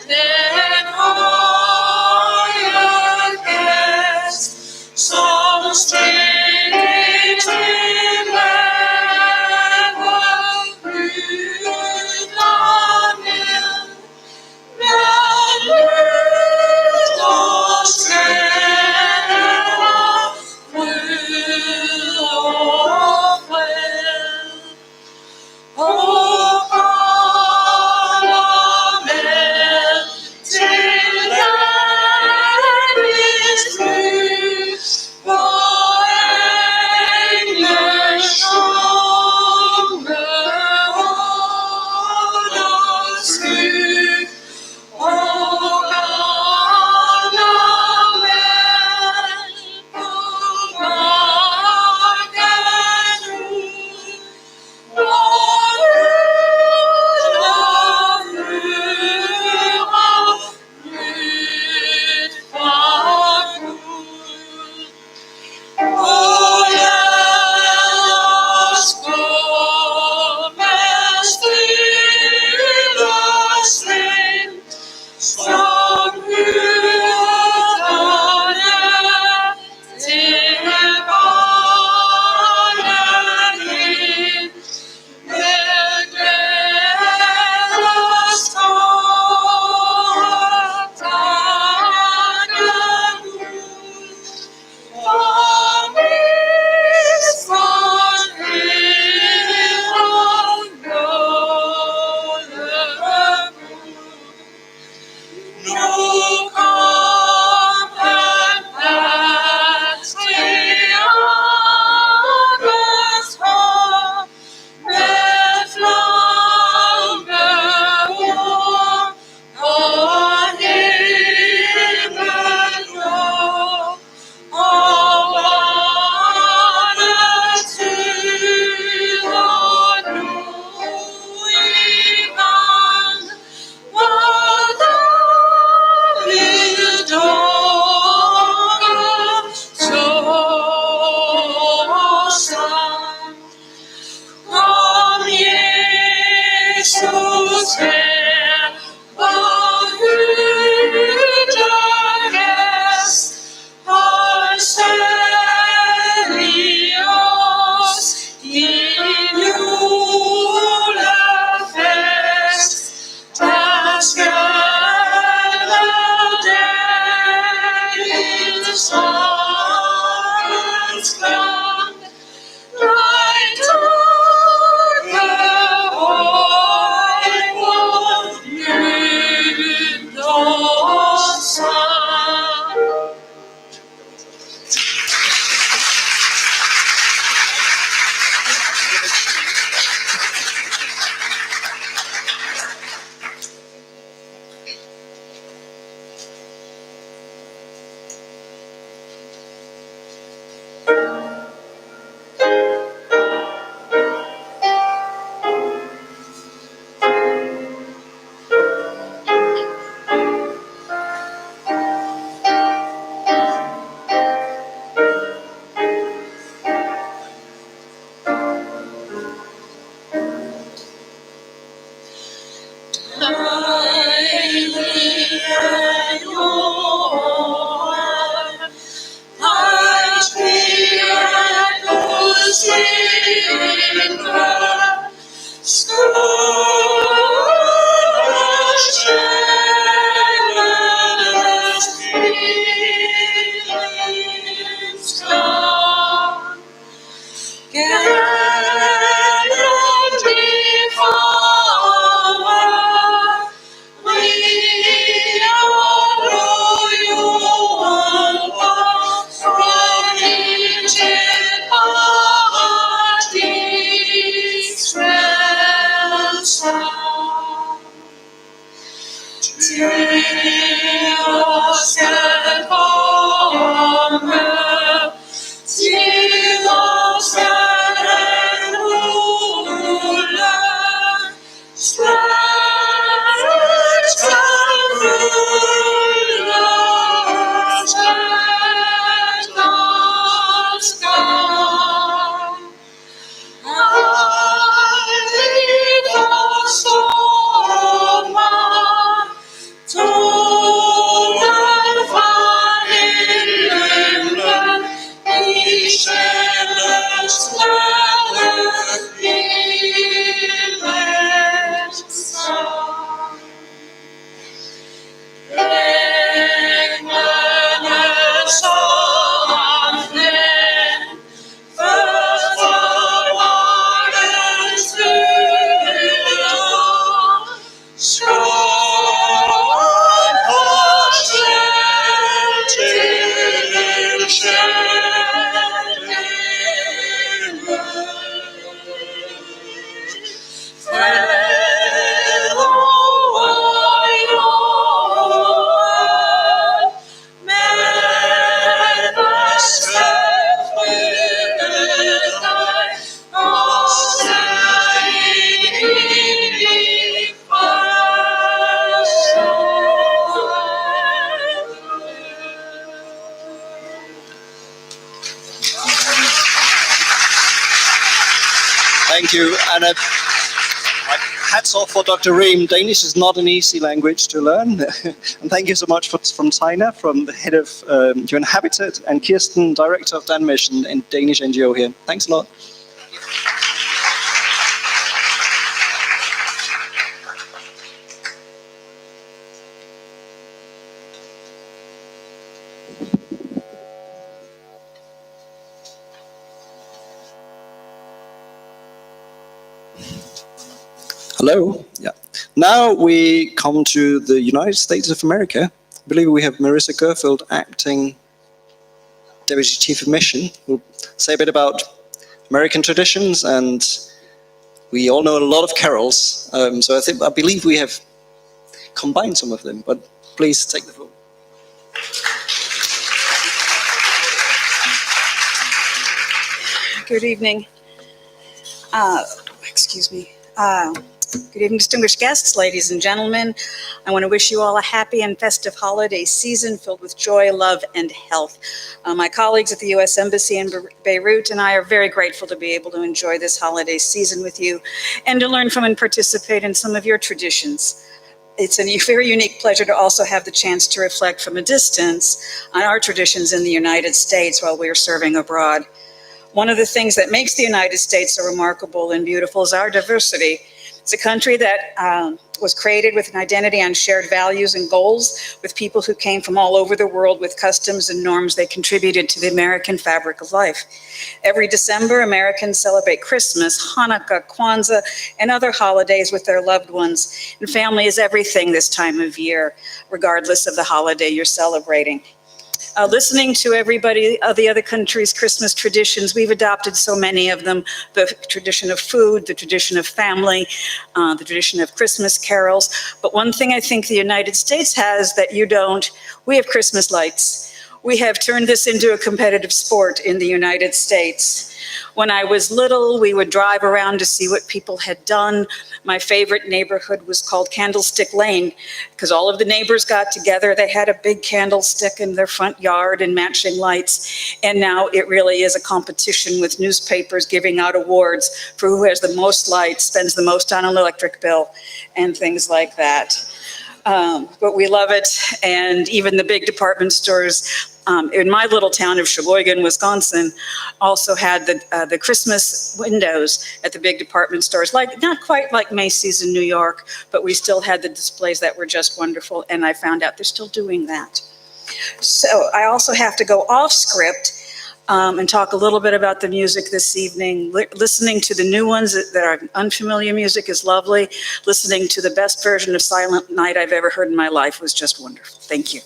Then Thank you. And hats off for Dr. Reem. Danish is not an easy language to learn. And thank you so much from Tina, from the head of UN Habitat, and Kirsten, director of Dan Mission and Danish NGO here. Thanks a lot. Hello. Yeah. Now we come to the United States of America. I believe we have Marissa Gerfield, acting Deputy Chief of Mission, who'll say a bit about American traditions, and we all know a lot of carols. So I believe we have combined some of them. But please take the floor. Good evening. Excuse me. Good evening, distinguished guests, ladies and gentlemen. I want to wish you all a happy and festive holiday season filled with joy, love, and health. My colleagues at the U.S. Embassy in Beirut and I are very grateful to be able to enjoy this holiday season with you and to learn from and participate in some of your traditions. It's a very unique pleasure to also have the chance to reflect from a distance on our traditions in the United States while we are serving abroad. One of the things that makes the United States so remarkable and beautiful is our diversity. It's a country that was created with an identity on shared values and goals with people who came from all over the world with customs and norms that contributed to the American fabric of life. Every December, Americans celebrate Christmas, Hanukkah, Kwanzaa, and other holidays with their loved ones. And family is everything this time of year, regardless of the holiday you're celebrating. Listening to everybody of the other countries' Christmas traditions, we've adopted so many of them, the tradition of food, the tradition of family, the tradition of Christmas carols. But one thing I think the United States has that you don't, we have Christmas lights. We have turned this into a competitive sport in the United States. When I was little, we would drive around to see what people had done. My favorite neighborhood was called Candlestick Lane because all of the neighbors got together. They had a big candlestick in their front yard and matching lights. And now it really is a competition with newspapers giving out awards for who has the most lights, spends the most on an electric bill, and things like that. But we love it. And even the big department stores in my little town of Sheboygan, Wisconsin, also had the Christmas windows at the big department stores, like not quite like Macy's in New York, but we still had the displays that were just wonderful. And I found out they're still doing that. So I also have to go off script and talk a little bit about the music this evening. Listening to the new ones that are unfamiliar music is lovely. Listening to the best version of Silent Night I've ever heard in my life was just wonderful. Thank you.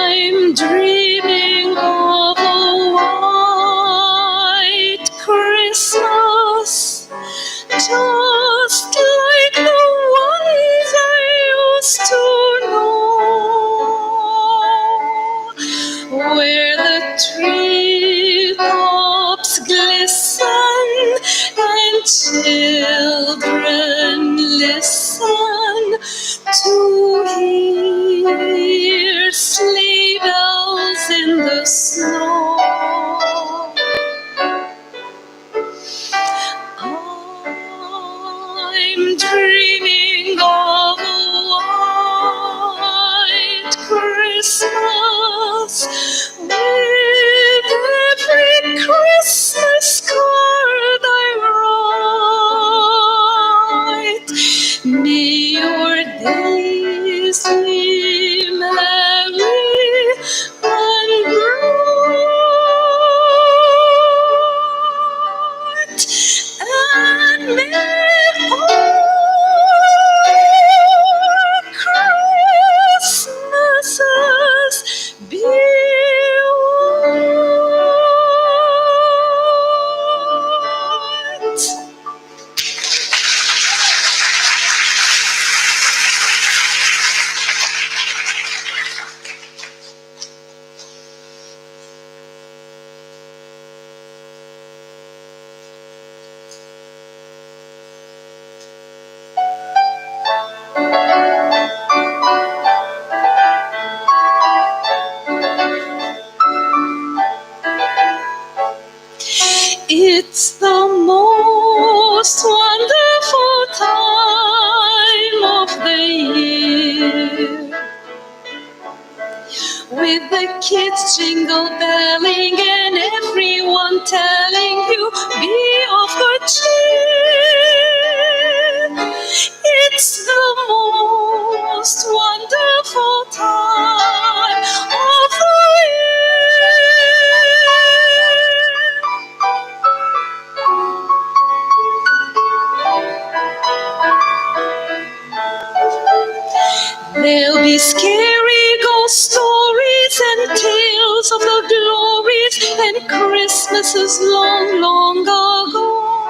I'm dreaming of a white Christmas, just like the ones I used to know, where the treetops glisten and children listen to hear sleigh bells in the snow. I'm dreaming of a white Christmas with every Christmas card I write. May your days be merry and bright, and may all Christmases be white. It's the most wonderful time of the year, with the kids jingle belling and everyone telling you be of good cheer. It's the most wonderful time of the year. with scary ghost stories and tales of the glories and Christmases long, long ago.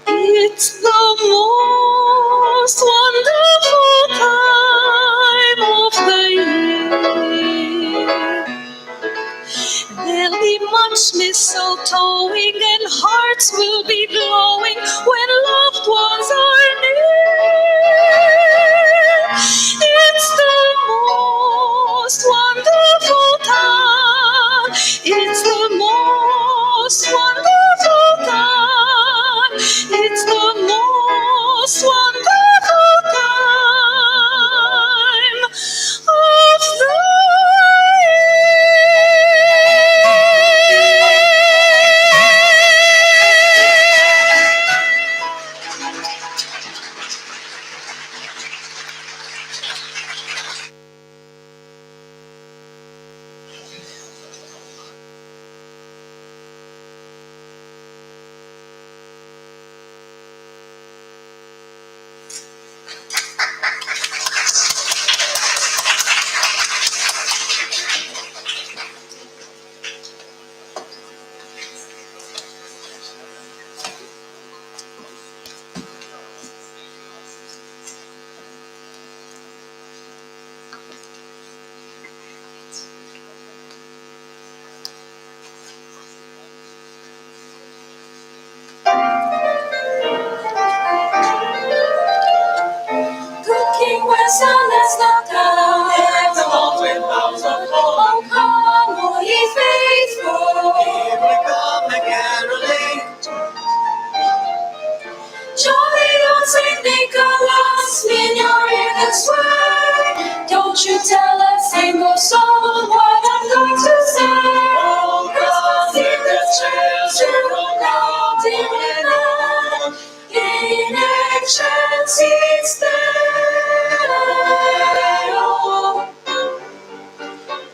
It's the most wonderful time of the year. There'll be much mistletoeing and hearts will be glowing when loved ones are near. It's the most wonderful time. It's the most wonderful time. It's the most wonderful time of the King where sun has not come, and the walls with boughs of gold. Oh, come, all ye faithful, here we come a-caroling. Jolly old Saint Nicholas, in your ear this word. Don't you tell a single soul what I'm going to say. Oh, God, in the children counting in hand, in excelsis Deo.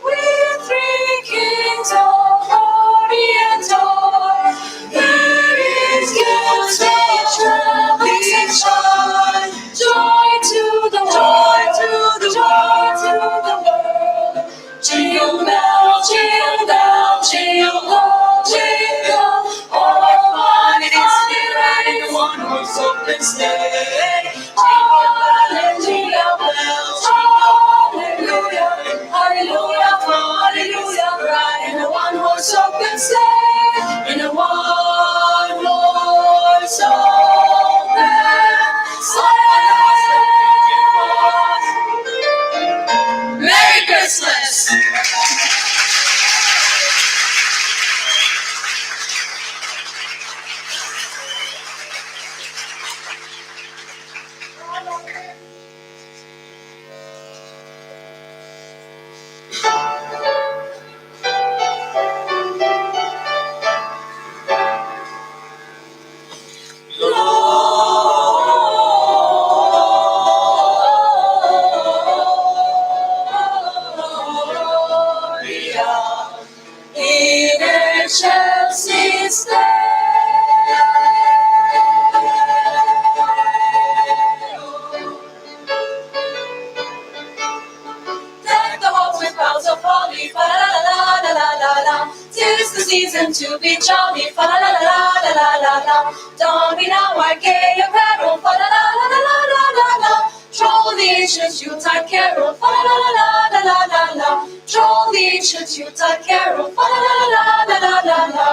With three kings of Orient o'er, there is gift which traveling shine. Joy to the world, joy to the world. Jingle bell, jingle bell, jingle, jingle. Oh, what fun it is to ride in one horse open sleigh. Hallelujah, bells, hallelujah, hallelujah, hallelujah. Ride in a one horse open sleigh, in a one horse open sleigh. Merry Christmas. In excelsis Deo. Deck the halls with boughs of holly, fa la la la la la la. 'Tis the season to be jolly, fa la la la la la la la. Donning now our gay apparel, fa la la la la la la la. Troll the ancient Yuletide carol, fa la la la la la la la. Troll the ancient Yuletide carol, fa la la la la la la la.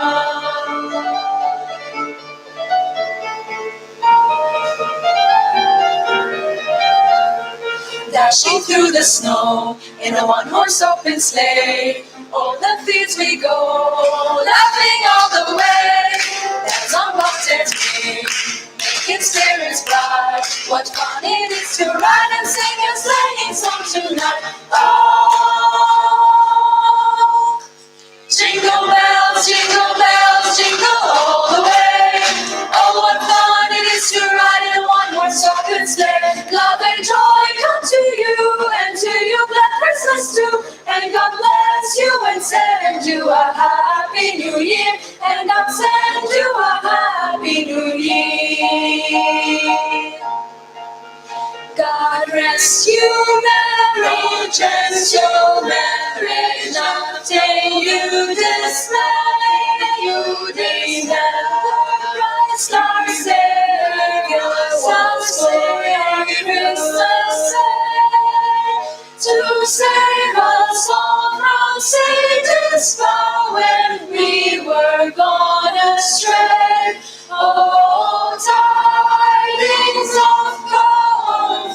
Dashing through the snow in a one-horse open sleigh. O'er the fields we go, laughing all the way. Dance on Bobtail's Bay, making spirits bright. What fun it is to ride and sing a sleighing song tonight. Oh, jingle bells, jingle all the way. Oh, what fun it is to ride in a one-horse open sleigh. Love and joy come to you, and to you glad Christmas too. And God bless you and send you a happy Happy New Year, and I'll send you a Happy New Year. God rest you, marriage and your marriage, nothing you display. You never Christ our Savior, was for your Christmas Day, to save us all from Satan's power when we were gone astray. Oh,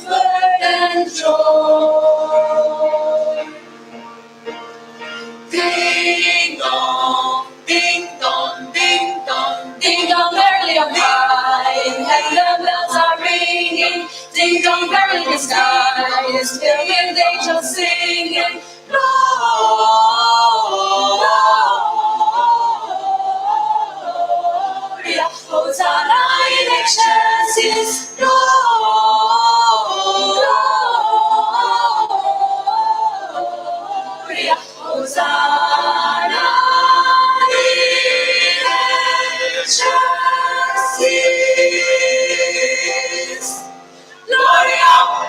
tidings of comfort and joy. Ding dong, ding dong, ding dong, ding dong, merrily on high, and the bells are ringing. Ding dong, merrily the sky is filled with angels singing. Gloria, Hosanna in excelsis, Gloria, Hosanna in excelsis, Gloria.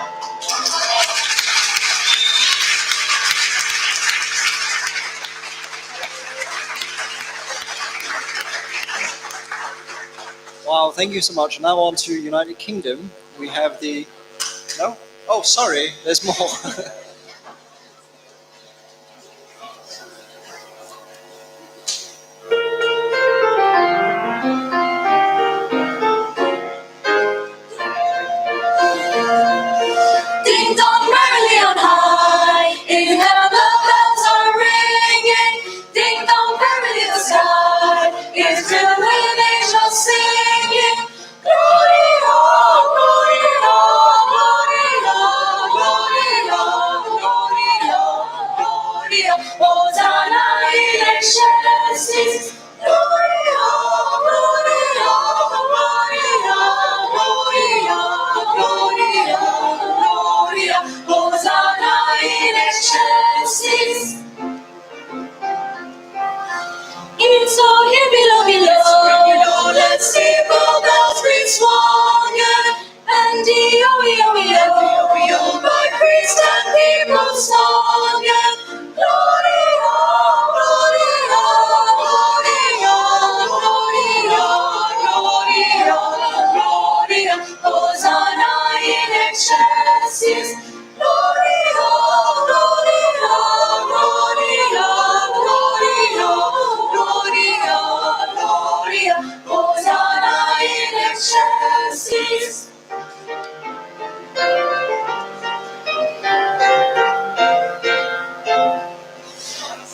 Wow, thank you so much. Now on to United Kingdom. We have the... No? Oh, sorry, there's more. Ding dong, merrily on high, in heaven the bells are ringing. Ding dong, merrily the sky is filled with angels singing. Gloria, Gloria, Gloria, Gloria, Gloria, Gloria, Hosanna in excelsis. Gloria, Gloria, Gloria, Gloria, Gloria, Gloria, Hosanna in excelsis. It's all here below, below. Let's see both bells ring swinging, and the by priest and people singing. Gloria, Gloria, Gloria, Gloria, Gloria, Gloria, Hosanna in excelsis. Gloria, Gloria, Gloria, Gloria, Gloria, Gloria, Hosanna in excelsis.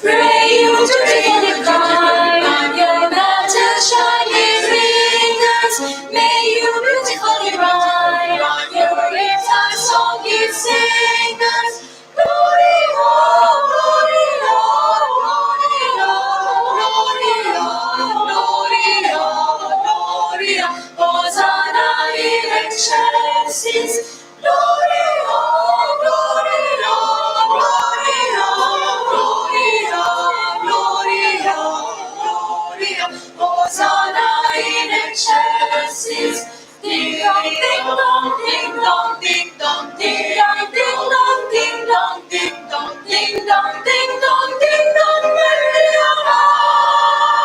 Pray you to begin the climb on your mountain shining ringers. May you beautifully ride on your ear-time song, you singers. Gloria, Gloria, Gloria, Gloria, Gloria, Gloria, Hosanna in excelsis. Gloria, Gloria, Gloria, Gloria, Gloria, Gloria, Hosanna in excelsis. Ding dong, ding dong, ding dong, ding dong, ding dong, ding dong, ding dong, ding dong, ding dong, ding dong, ding dong, merrily on high.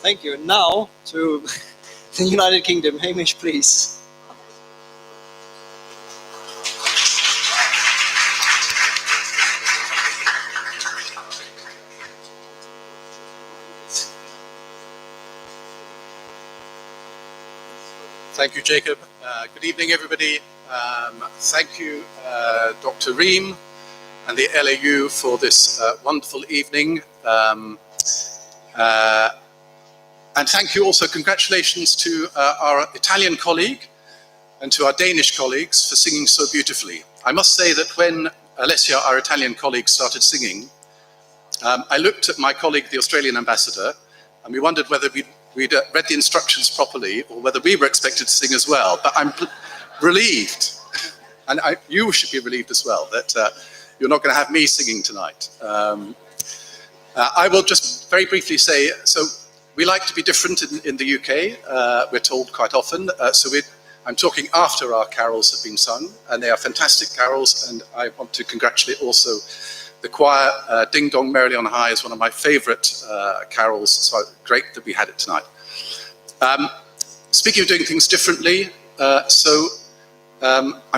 Thank you. And now to the United Kingdom. Hamish, please. Thank you, Jacob. Good evening, everybody. Thank you, Dr. Ream and the LAU for this wonderful evening. And thank you also, congratulations to our Italian colleague and to our Danish colleagues for singing so beautifully. I must say that when Alessia, our Italian colleague, started singing, I looked at my colleague, the Australian ambassador, and we wondered whether we'd read the instructions properly or whether we were expected to sing as well. But I'm relieved, and you should be relieved as well, that you're not going to have me singing tonight. I will just very briefly say, so we like to be different in the UK, we're told quite often. I'm talking after our carols have been sung, and they are fantastic carols, and I want to congratulate also the choir. Ding Dong Merrily on High is one of my favourite carols, so great that we had it tonight. Speaking of doing things differently, I'm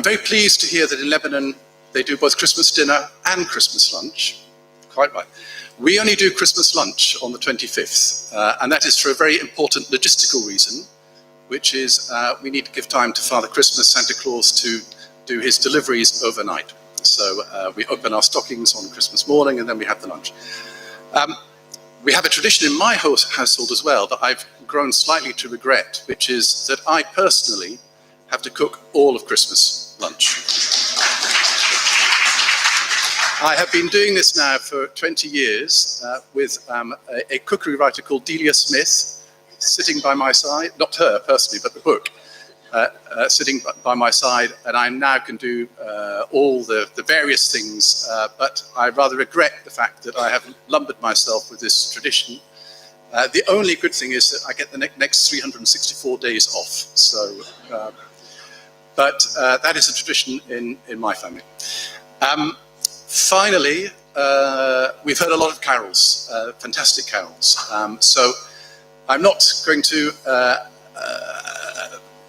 very pleased to hear that in Lebanon they do both Christmas dinner and Christmas lunch. Quite right. We only do Christmas lunch on the 25th, and that is for a very important logistical reason, which is we need to give time to Father Christmas, Santa Claus, to do his deliveries overnight. So we open our stockings on Christmas morning and then we have the lunch. We have a tradition in my household as well that I've grown slightly to regret, which is that I personally have to cook all of Christmas lunch. I have been doing this now for 20 years with a cookery writer called Delia Smith, sitting by my side, not her personally, but the book, sitting by my side, and I now can do all the various things, but I rather regret the fact that I haven't lumbered myself with this tradition. The only good thing is that I get the next 364 days off, so, but that is a tradition in my family. Finally, we've heard a lot of carols, fantastic carols, so I'm not going to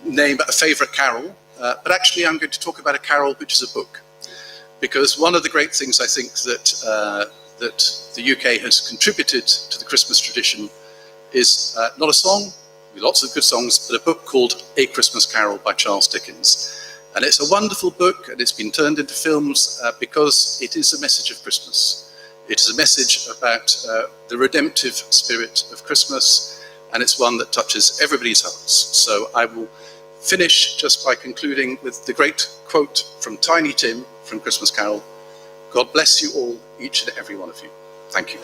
name a favourite carol, but actually I'm going to talk about a carol which is a book. Because one of the great things I think that the UK has contributed to the Christmas tradition is not a song, lots of good songs, but a book called A Christmas Carol by Charles Dickens. And it's a wonderful book, and it's been turned into films because it is a message of Christmas. It is a message about the redemptive spirit of Christmas, and it's one that touches everybody's hearts. So I will finish just by concluding with the great quote from Tiny Tim from Christmas Carol: God bless you all, each and every one of you. Thank you.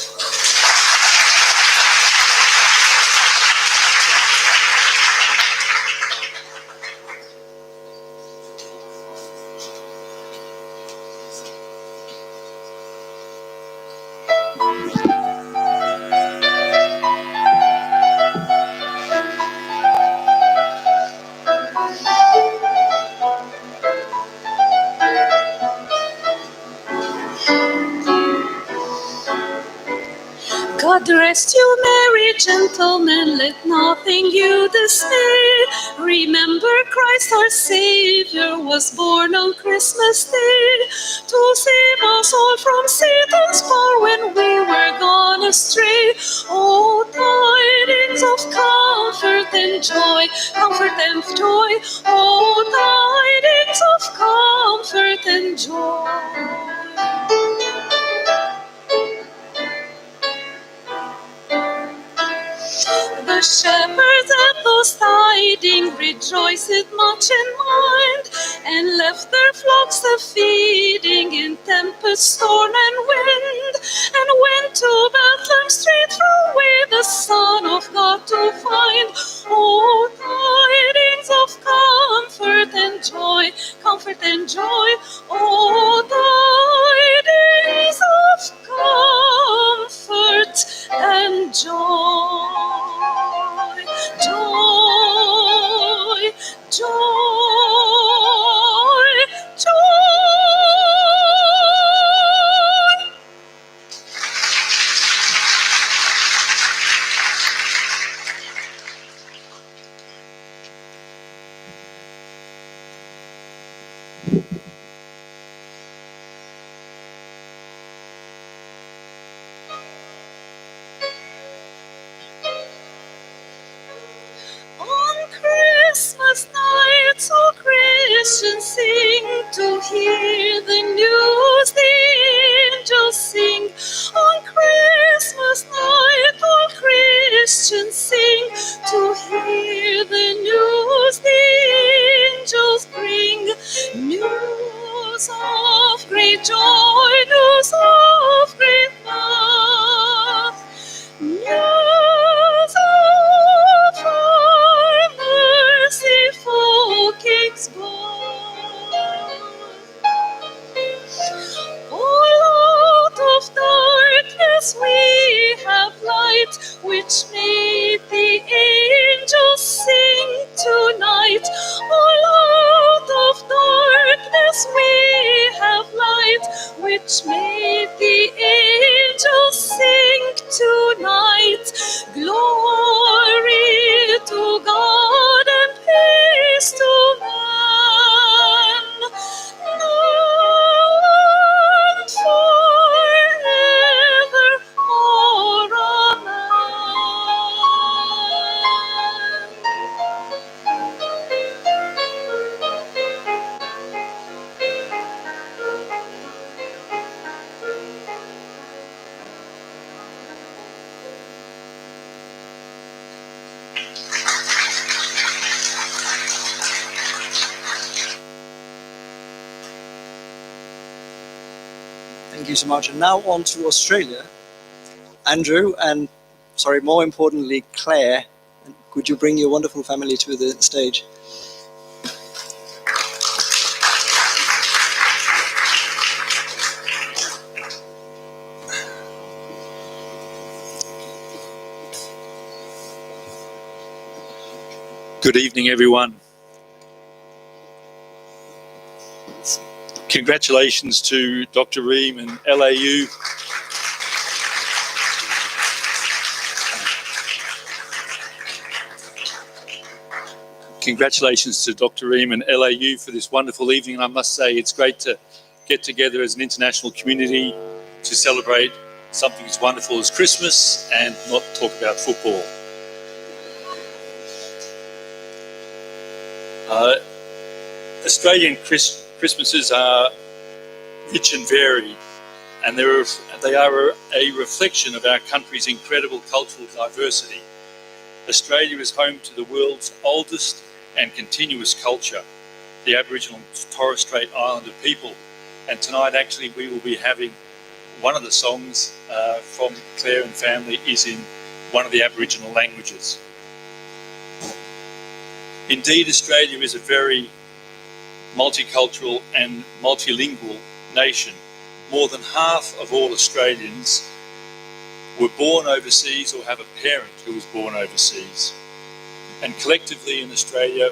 God rest you, merry gentlemen, let nothing you dismay. Remember Christ our Savior was born on Christmas Day to save us all from Satan's power when we were gone astray. Oh, tidings of comfort and joy, comfort and joy. Oh, tidings of comfort and joy. The shepherds at those tidings rejoiced much in mind, and left their flocks a-feeding in tempest, storm, and wind, and went to Bethlehem straight through way the Son of God to find. Oh, tidings of comfort and joy, comfort and joy. Oh, tidings of comfort and joy. Joy, joy, joy. Christmas night, so Christians sing to hear the news the angels sing. On Christmas night, all Christians sing to hear the news the angels bring. News of great joy, news of great love. which made the angels sing tonight. All out of darkness we have light, which made the angels sing tonight. Glory to God and peace to man, now and forever. Thank you so much. And now on to Australia. Andrew, and sorry, more importantly, Claire, could you bring your wonderful family to the stage? Good evening, everyone. Congratulations to Dr. Ream and LAU. Congratulations to Dr. Ream and LAU for this wonderful evening. And I must say, it's great to get together as an international community to celebrate something as wonderful as Christmas and not talk about football. Australian Christmases are rich and varied, and they are a reflection of our country's incredible cultural diversity. Australia is home to the world's oldest and continuous culture, the Aboriginal and Torres Strait Islander people. And tonight, actually, we will be having one of the songs from Claire and family is in one of the Aboriginal languages. Indeed, Australia is a very multicultural and multilingual nation. More than half of all Australians were born overseas or have a parent who was born overseas. And collectively in Australia,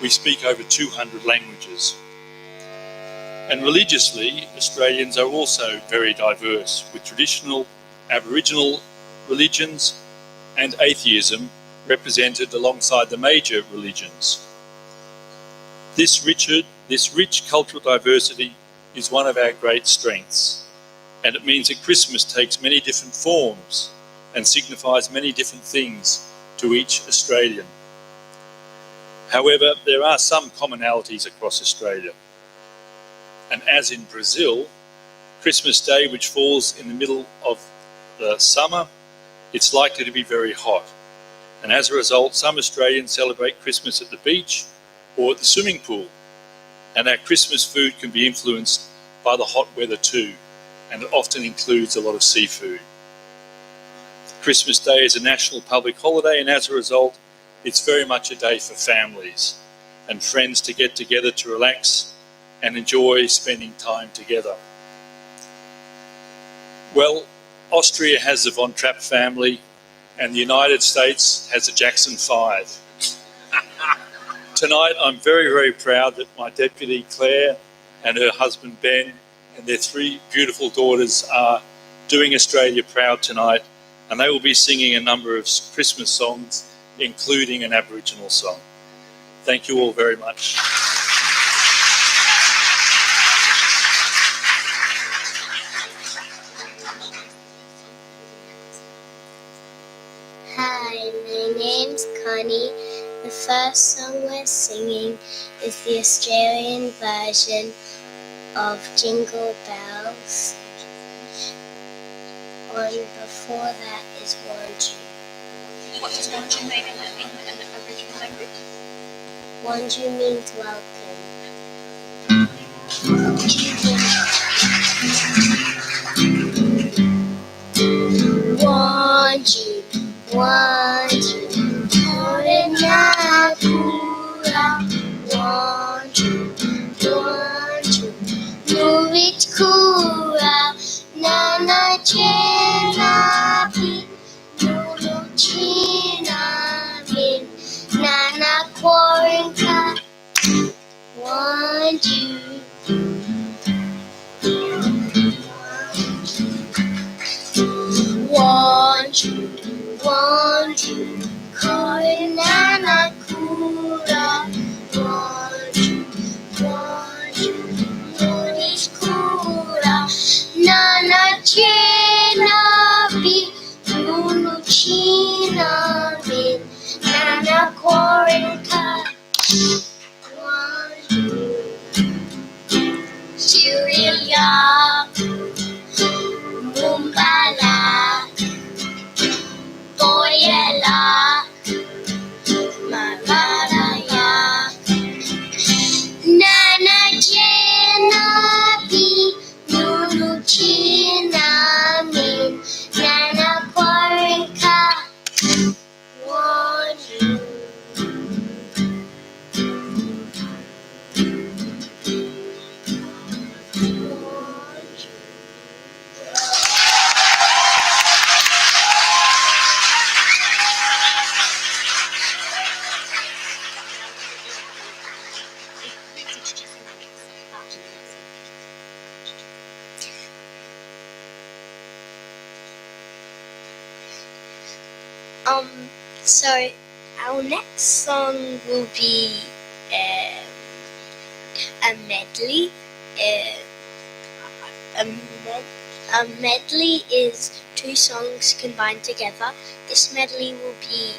we speak over 200 languages. And religiously, Australians are also very diverse, with traditional Aboriginal religions and atheism represented alongside the major religions. This rich cultural diversity is one of our great strengths, and it means that Christmas takes many different forms and signifies many different things to each Australian. However, there are some commonalities across Australia. And as in Brazil, Christmas Day, which falls in the middle of the summer, it's likely to be very hot. And as a result, some Australians celebrate Christmas at the beach or at the swimming pool. And our Christmas food can be influenced by the hot weather too, and it often includes a lot of seafood. Christmas Day is a national public holiday, and as a result, it's very much a day for families and friends to get together to relax and enjoy spending time together. Well, Austria has the Von Trapp family, and the United States has the Jackson 5. Tonight, I'm very, very proud that my deputy Claire and her husband Ben and their 3 beautiful daughters are doing Australia proud tonight, and they will be singing a number of Christmas songs, including an Aboriginal song. Thank you all very much. Hi, my name's Connie. The first song we're singing is the Australian version of Jingle Bells. And before that is Wanju. What does Wanju mean in the Aboriginal language? Wanju means welcome. Wanju, Wanju, Korena Pura. Wanju, Wanju, Nurit Kura. Nana Chenapi, Wanju, koinana kura. Wanju, monish kura. Nana chena bi, nunu china bin. Nana korinka. Wanju, Syria, Mumbala. Boyela, Malaraya, Nana Jena Bi, Nunu China Min, Nana Kwarinka, Wanju. So our next song will be a medley. A medley is two songs combined together. This medley will be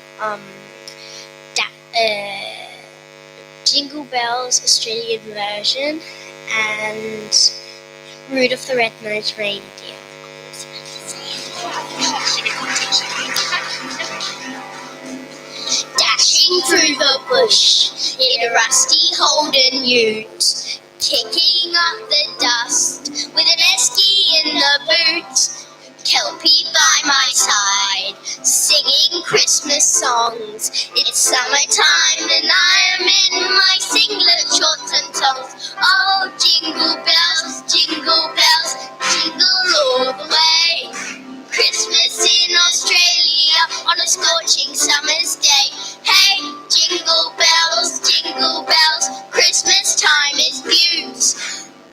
Jingle Bells Australian version and Rudolph the Red-Nosed Reindeer. Dashing through the bush in a rusty Holden ute, kicking up the dust with an esky in the boot. Kelpie by my side, singing Christmas songs. It's summertime and I am in my singlet, shorts and tongs. Oh, jingle bells, jingle all the way. Christmas in Australia on a scorching summer's day. Hey, jingle bells, Christmas time is beaut.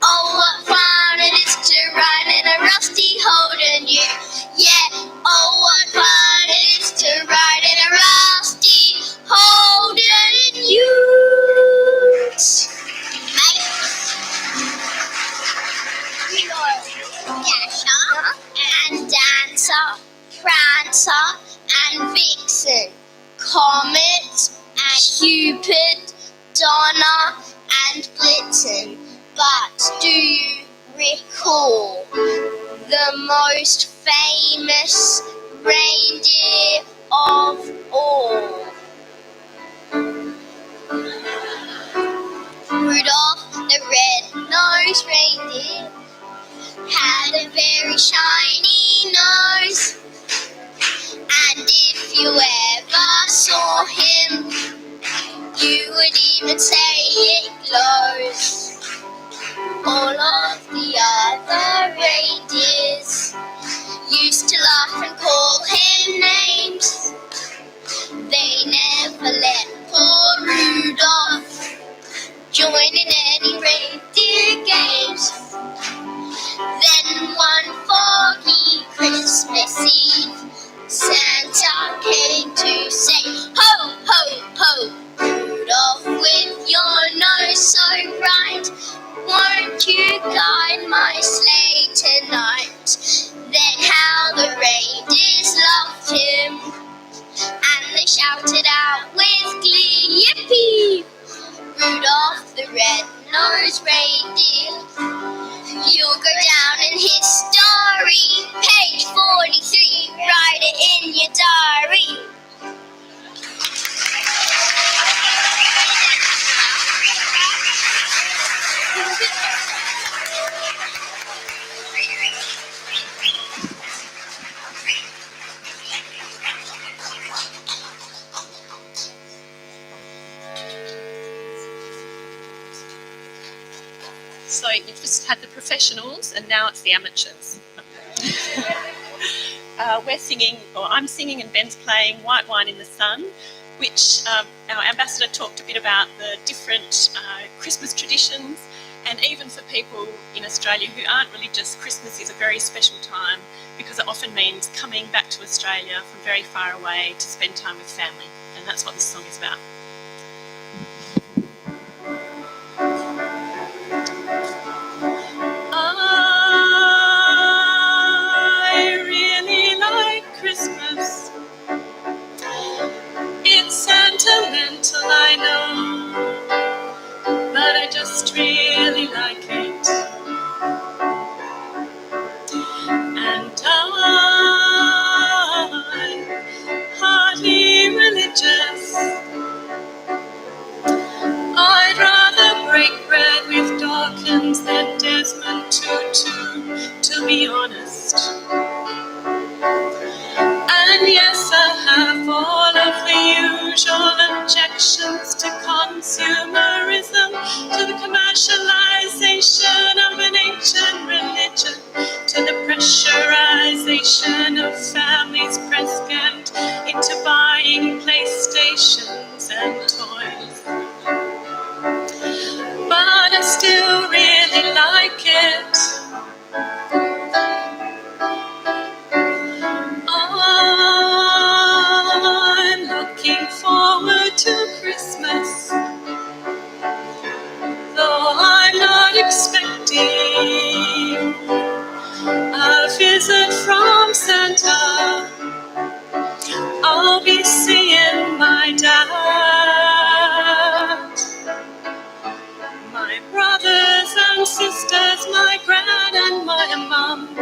Oh, what fun it is to ride in a rusty Holden ute. Yeah, oh, what fun it is to ride in a rusty Holden ute. Dasher and Dancer, Prancer and Vixen, Comet and Cupid, Donna and Blitzen. But do you recall the most famous reindeer of all? Rudolph the Red-Nosed Reindeer had a very shiny nose, and if you ever saw him, you would even say it glows. All of the other reindeers used to laugh and call him names. They never let poor Rudolph join in any reindeer games. Then one foggy Christmas Eve, Santa came to say, ho, ho, ho, Rudolph, with your nose so bright, won't you guide my sleigh tonight? Then how the reindeers loved him, and they shouted out with glee, yippee! Rudolph the Red-Nosed Reindeer, you'll go down in history. Page 43, write it in your diary. So you've just had the professionals and now it's the amateurs. I'm singing and Ben's playing White Wine in the Sun, which our ambassador talked a bit about the different Christmas traditions And even for people in Australia who aren't religious, Christmas is a very special time because it often means coming back to Australia from very far away to spend time with family. And that's what this song is about. I really like Christmas. It's sentimental, I know, but I just really like it. And I'm hardly religious. I'd rather break bread with Dawkins than Desmond Tutu, to be honest. And yes, I have all of the usual objections to consumerism, to the commercialization of an ancient religion, to the pressurization of families pressed into buying PlayStations and toys. But I still really like it. I'm looking forward to Christmas, though I'm not expecting a visit from Santa. I'll be seeing my dad, my brothers and sisters, my gran and my mum.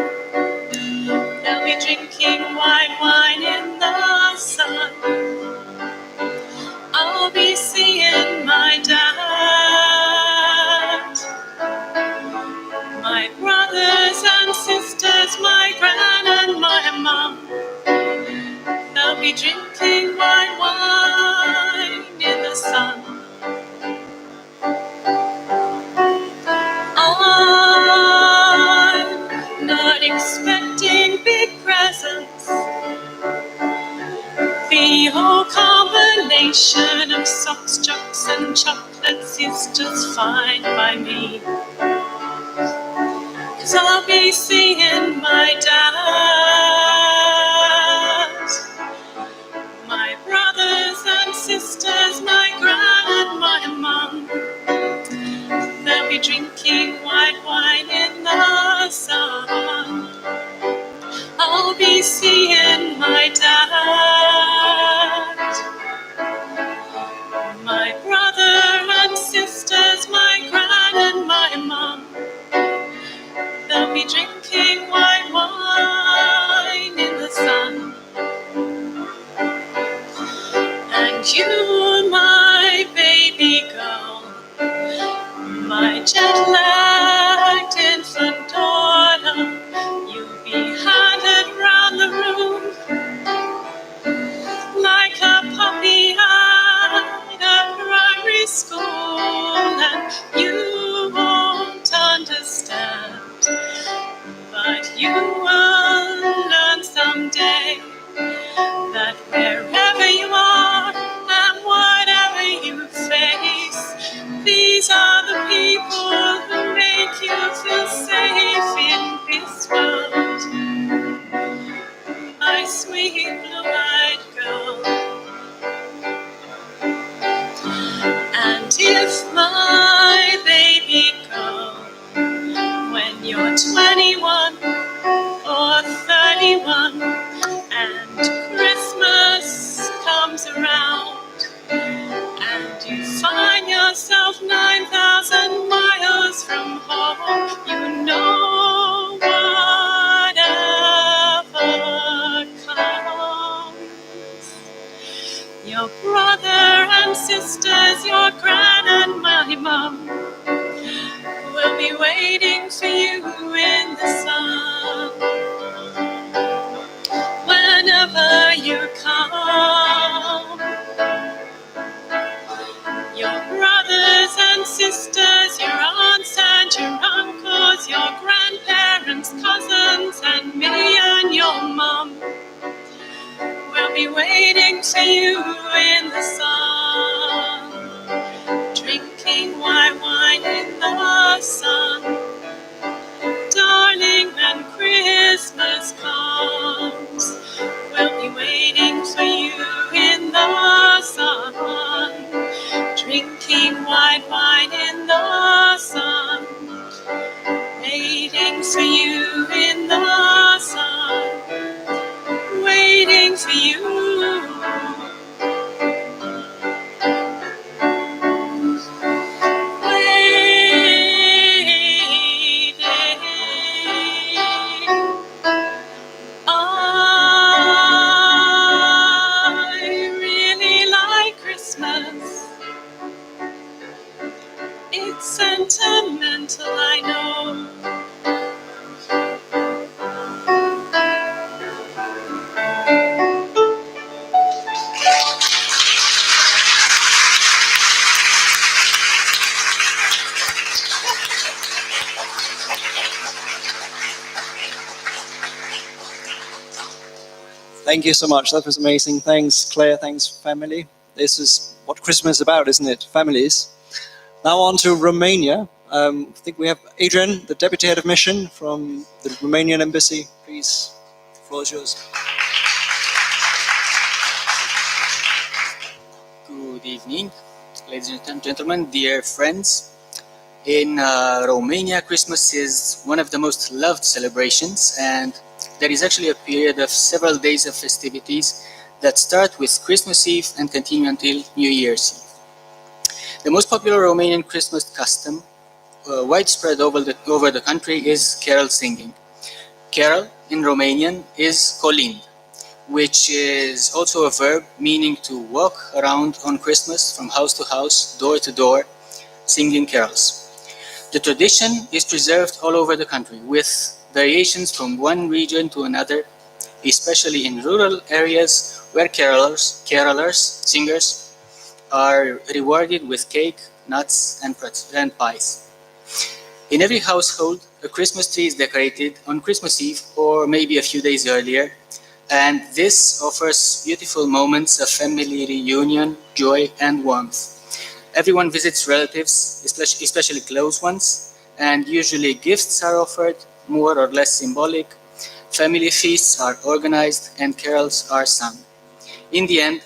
They'll be drinking white wine in the sun. I'll be seeing my dad, my brothers and sisters, my gran and my mum. They'll be drinking white wine in the sun. I'm not expecting big presents. The whole combination of socks, jocks and chocolates is just fine by me. 'Cause I'll be seeing my dad, my brothers and sisters, my gran and my mum. They'll be drinking white wine in the sun. I'll be seeing my dad, my brother and sisters, my gran and my mum. They'll be drinking white wine in the sun. And you, my baby girl, my jet-lagged infant daughter, you'll be handed round the room like a puppy at a primary school. And you won't understand, but you will learn someday that wherever you are and whatever you face, these are the people who make you feel safe in this world. My sweet blue-eyed girl. And if my baby girl, when you're 21 or 31 and Christmas comes around and you find yourself 9,000 miles from home, you know whatever comes, your brother and sisters, your gran and my mum will be waiting for you in the sun. Whenever you come, your brothers and sisters, your aunts and your uncles, your grandparents, cousins, and me and your mum will be waiting for you in the sun, drinking white wine wine in the sun. Darling, when Christmas comes, we'll be waiting for you in the sun. Drinking white wine in the sun. Waiting for you in the sun. Waiting for you. I really like Christmas. It's sentimental, I know. Thank you so much. That was amazing. Thanks, Claire. Thanks, family. This is what Christmas is about, isn't it? Families. Now on to Romania. I think we have Adrian, the Deputy Head of Mission from the Romanian Embassy. Please, the floor is yours. Good evening, ladies and gentlemen, dear friends. In Romania, Christmas is one of the most loved celebrations, and there is actually a period of several days of festivities that start with Christmas Eve and continue until New Year's Eve. The most popular Romanian Christmas custom, widespread over the country, is carol singing. Carol in Romanian is colind, which is also a verb meaning to walk around on Christmas from house to house, door to door, singing carols. The tradition is preserved all over the country, with variations from one region to another, especially in rural areas where carolers, singers, are rewarded with cake, nuts, and pies. In every household, a Christmas tree is decorated on Christmas Eve or maybe a few days earlier, and this offers beautiful moments of family reunion, joy, and warmth. Everyone visits relatives, especially close ones, and usually gifts are offered, more or less symbolic. Family feasts are organized and carols are sung. In the end,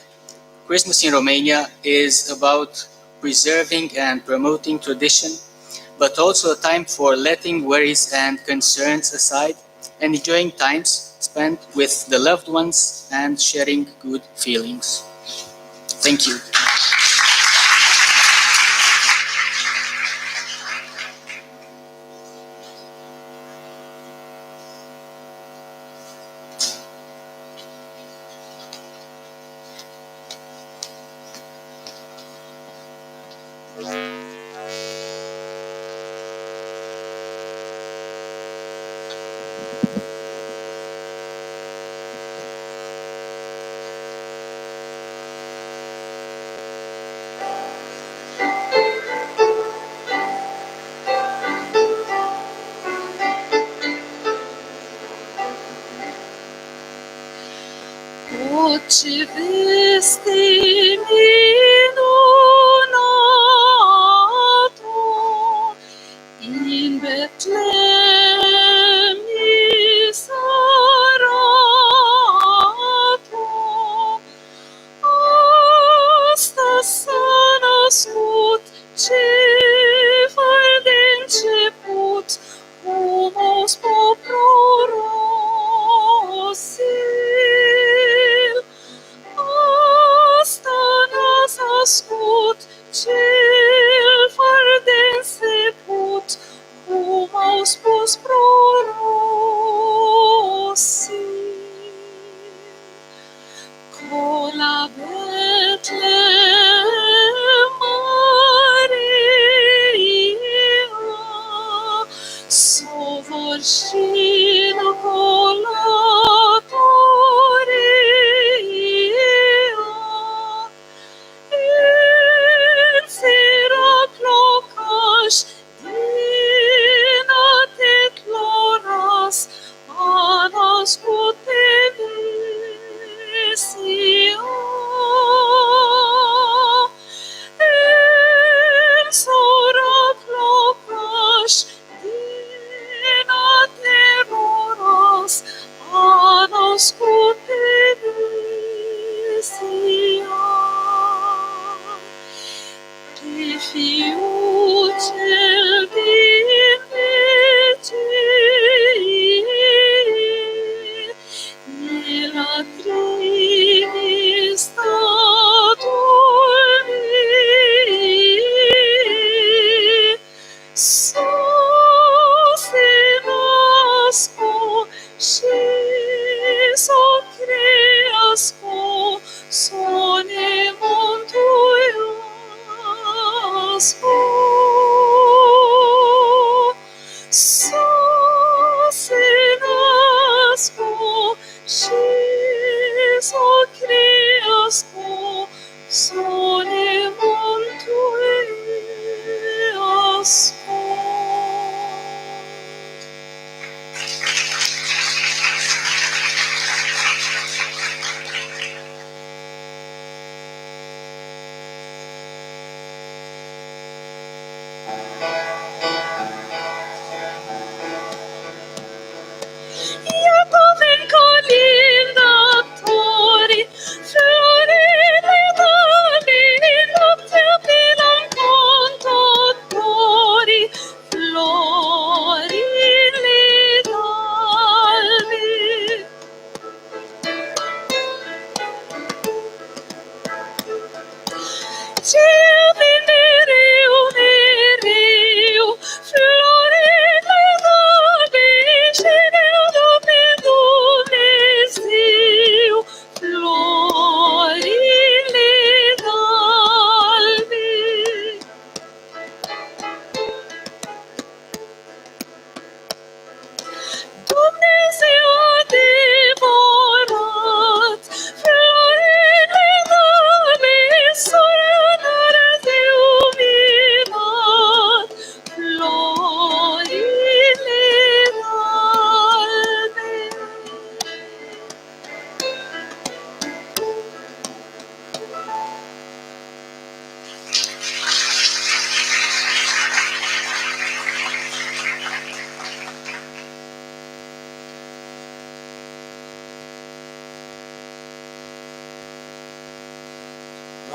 Christmas in Romania is about preserving and promoting tradition, but also a time for letting worries and concerns aside and enjoying times spent with the loved ones and sharing good feelings. Thank you. O, ce veste minunată, in Betlehem mi s-arată. Astăzi s-a născut cel de început, frumos poprosil. Asta n-a născut cel fără de început, cum au spus prorocii. Cola Betlehem Maria, sovârșină colatoria, în seara clocaș din Atetloras a născut pe Mesia.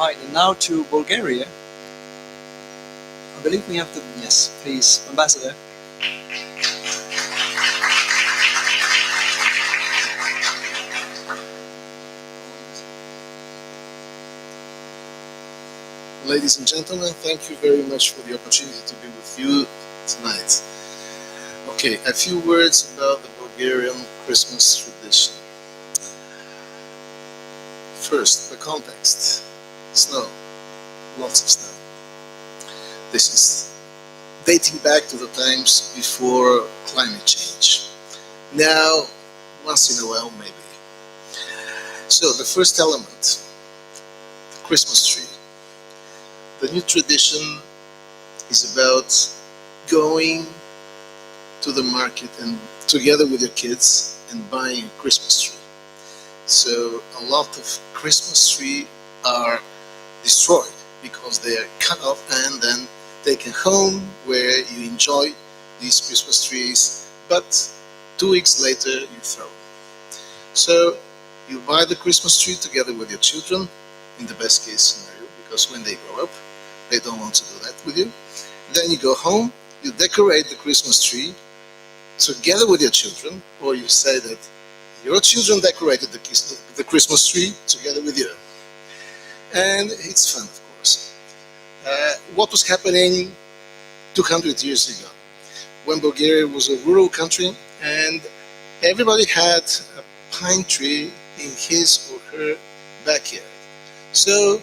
Right, and now to Bulgaria. I believe we have the, yes, please, Ambassador. Ladies and gentlemen, thank you very much for the opportunity to be with you tonight. Okay, a few words about the Bulgarian Christmas tradition. First, the context. Snow, lots of snow. This is dating back to the times before climate change. Now, once in a while, maybe. So, the first element, the Christmas tree. The new tradition is about going to the market and together with your kids and buying a Christmas tree. So a lot of Christmas trees are destroyed because they are cut off and then taken home where you enjoy these Christmas trees, but 2 weeks later you throw them. So you buy the Christmas tree together with your children, in the best case scenario, because when they grow up, they don't want to do that with you. Then you go home, you decorate the Christmas tree together with your children, or you say that your children decorated the Christmas tree together with you. And it's fun, of course. What was happening 200 years ago, when Bulgaria was a rural country and everybody had a pine tree in his or her backyard. So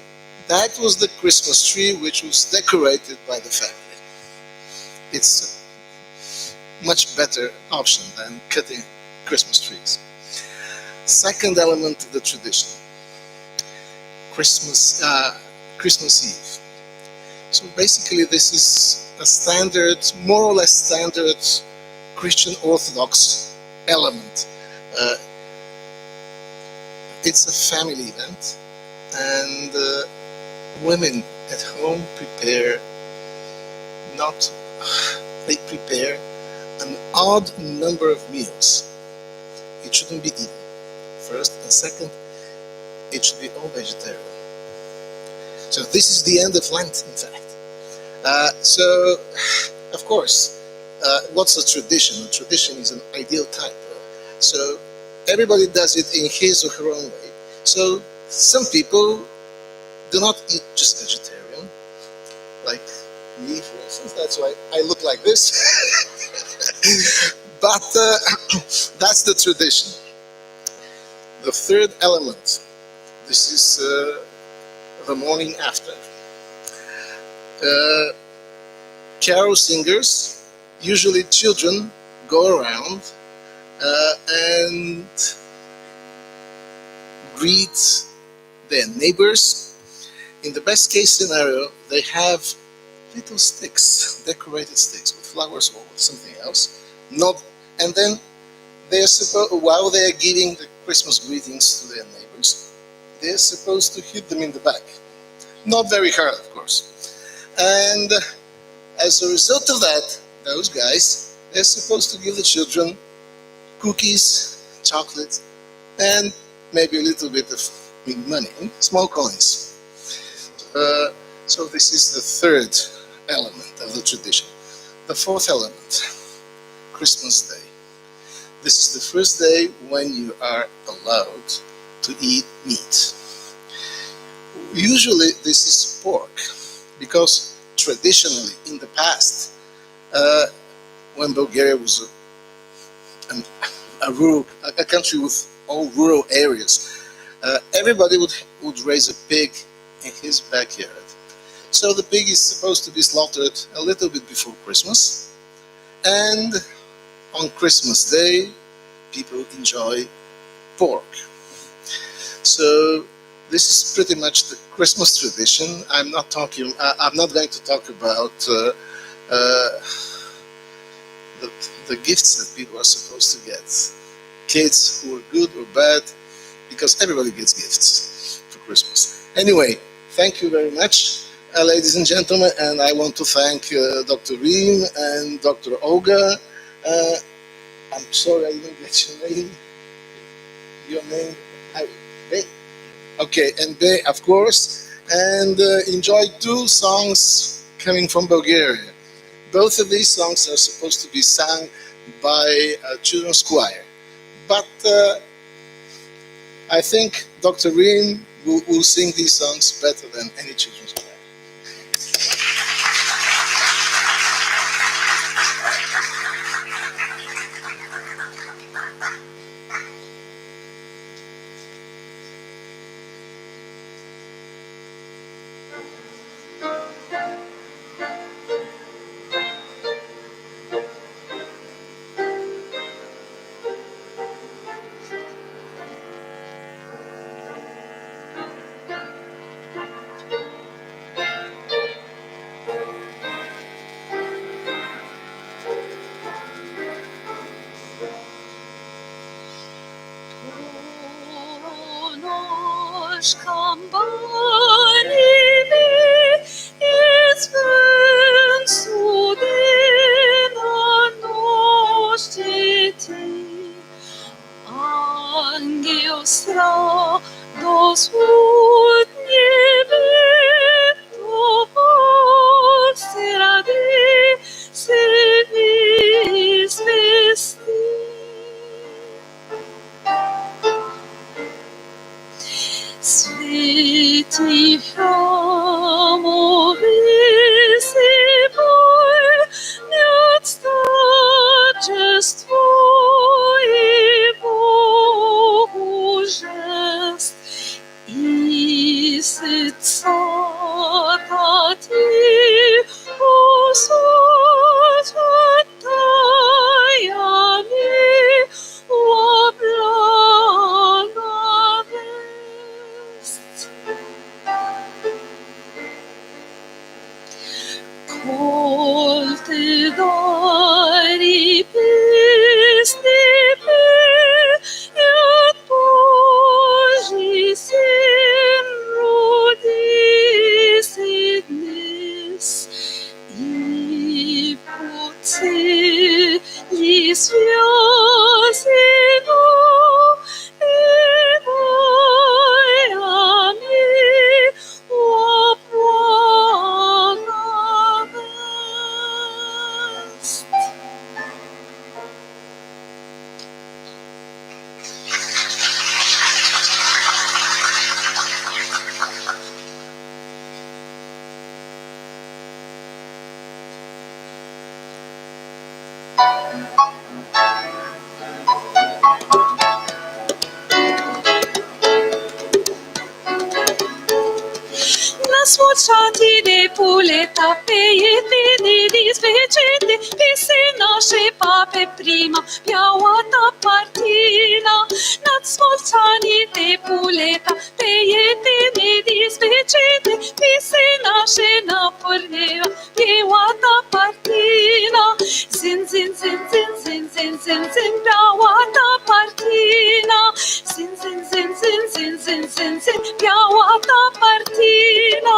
that was the Christmas tree which was decorated by the family. It's a much better option than cutting Christmas trees. Second element of the tradition, Christmas Eve. So basically this is a standard, more or less standard Christian Orthodox element. It's a family event, and women at home prepare an odd number of meals. It shouldn't be eaten. First and second, it should be all vegetarian. So this is the end of Lent, in fact. So, of course, what's a tradition? A tradition is an ideal type. So everybody does it in his or her own way. So some people do not eat just vegetarian, like me, for instance. That's why I look like this. But that's the tradition. The third element, this is the morning after. Carol singers, usually children, go around and greet their neighbors. In the best case scenario, they have little sticks, decorated sticks with flowers or something else. And then they're supposed, while they're giving the Christmas greetings to their neighbors, they're supposed to hit them in the back. Not very hard, of course. And as a result of that, those guys, they're supposed to give the children cookies, chocolate, and maybe a little bit of money, small coins. So this is the third element of the tradition. The fourth element, Christmas Day. This is the first day when you are allowed to eat meat. Usually this is pork, because traditionally in the past, when Bulgaria was a country with all rural areas, everybody would raise a pig in his backyard. So the pig is supposed to be slaughtered a little bit before Christmas, and on Christmas Day, people enjoy pork. So this is pretty much the Christmas tradition. I'm not going to talk about the gifts that people are supposed to get. Kids who are good or bad, because everybody gets gifts for Christmas. Anyway, thank you very much, ladies and gentlemen, and I want to thank Dr. Reem and Dr. Olga. I'm sorry I didn't get your name. Your name? Bey. Okay, and Bey, of course, and enjoy two songs coming from Bulgaria. Both of these songs are supposed to be sung by a children's choir, but I think Dr. Reem will sing these songs better than any children's choir. Nasmuciati de puleta, peiete de dispecete, che se nasce pape prima, piauata partina. Nasmuciani de puleta, peiete de dispecete, che se nasce na porneva, piauata partina. Zin, zin, zin, zin, zin, zin, zin, zin, piauata partina. Zin, zin, zin, zin, zin, zin, zin, zin, piauata partina.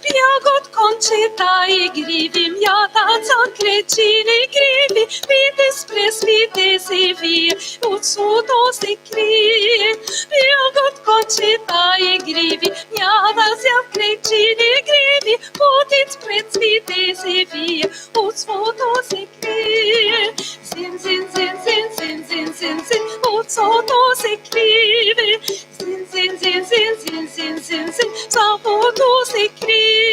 Jagot conceta e grivi, miata zancrecine grivi, vides pres vides e vie, utsuto se crie. Jagot conceta e grivi, miata zancrecine grivi, vides pres vides e vie, utsuto se crie. Zin, zin, zin, zin, zin, zin, zin, zin, utsuto se crie. Zin, zin, zin, zin, zin, zin, zin, zin, utsuto se crie.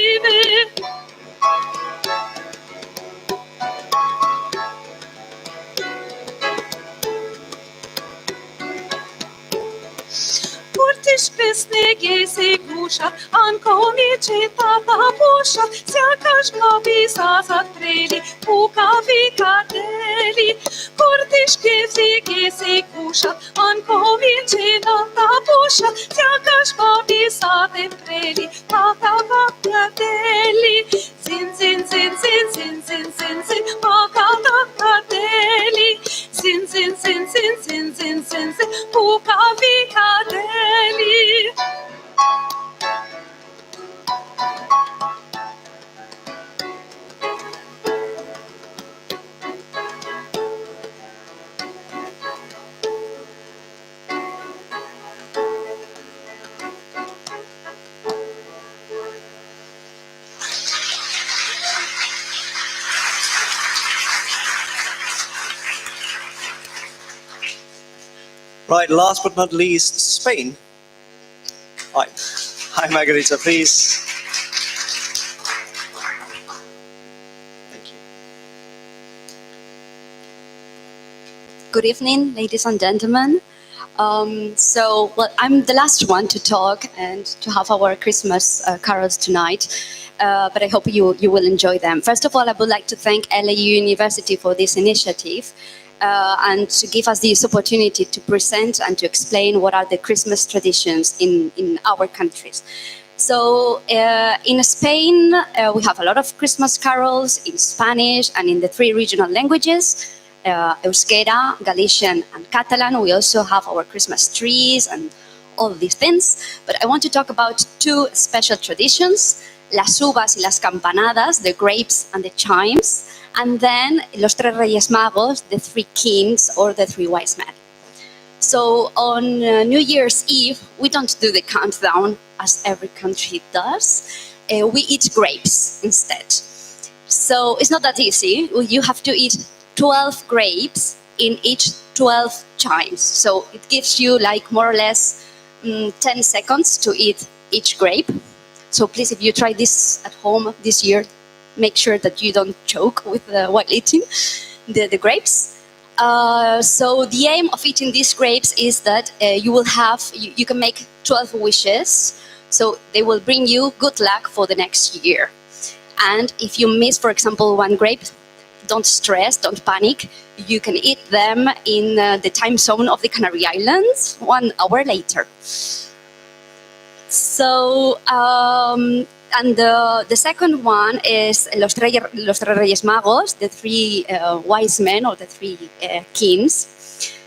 Curtis pesnege se gusha, ancomi cetata pusha, siacash cabisa satreli, pucavi cadeli. Curtis pesnege se gusha, ancomi cetata pusha, siacash cabisa satreli, pucavi cadeli. Zin, zin, zin, zin, zin, zin, zin, zin, pucavi cadeli. Zin, zin, zin, zin, zin, zin, zin, zin, pucavi cadeli. Right, last but not least, Spain. Hi. Hi, Margarita, please. Thank you. Good evening, ladies and gentlemen. I'm the last one to talk and to have our Christmas carols tonight, but I hope you will enjoy them. First of all, I would like to thank LAU University for this initiative and to give us this opportunity to present and to explain what are the Christmas traditions in our countries. So in Spain, we have a lot of Christmas carols in Spanish and in the 3 regional languages. Euskera, Galician, and Catalan. We also have our Christmas trees and all these things. But I want to talk about 2 special traditions, las uvas y las campanadas, the grapes and the chimes, and then los tres Reyes Magos, the 3 kings or the 3 wise men. So on New Year's Eve, we don't do the countdown as every country does. We eat grapes instead. So it's not that easy. You have to eat 12 grapes in each 12 chimes. So it gives you like more or less 10 seconds to eat each grape. So please, if you try this at home this year, make sure that you don't choke while eating the grapes. So the aim of eating these grapes is that you can make 12 wishes. So they will bring you good luck for the next year. And if you miss, for example, 1 grape, don't stress, don't panic. You can eat them in the time zone of the Canary Islands 1 hour later. So, and the second one is Los Tres Reyes Magos, the 3 wise men or the 3 kings.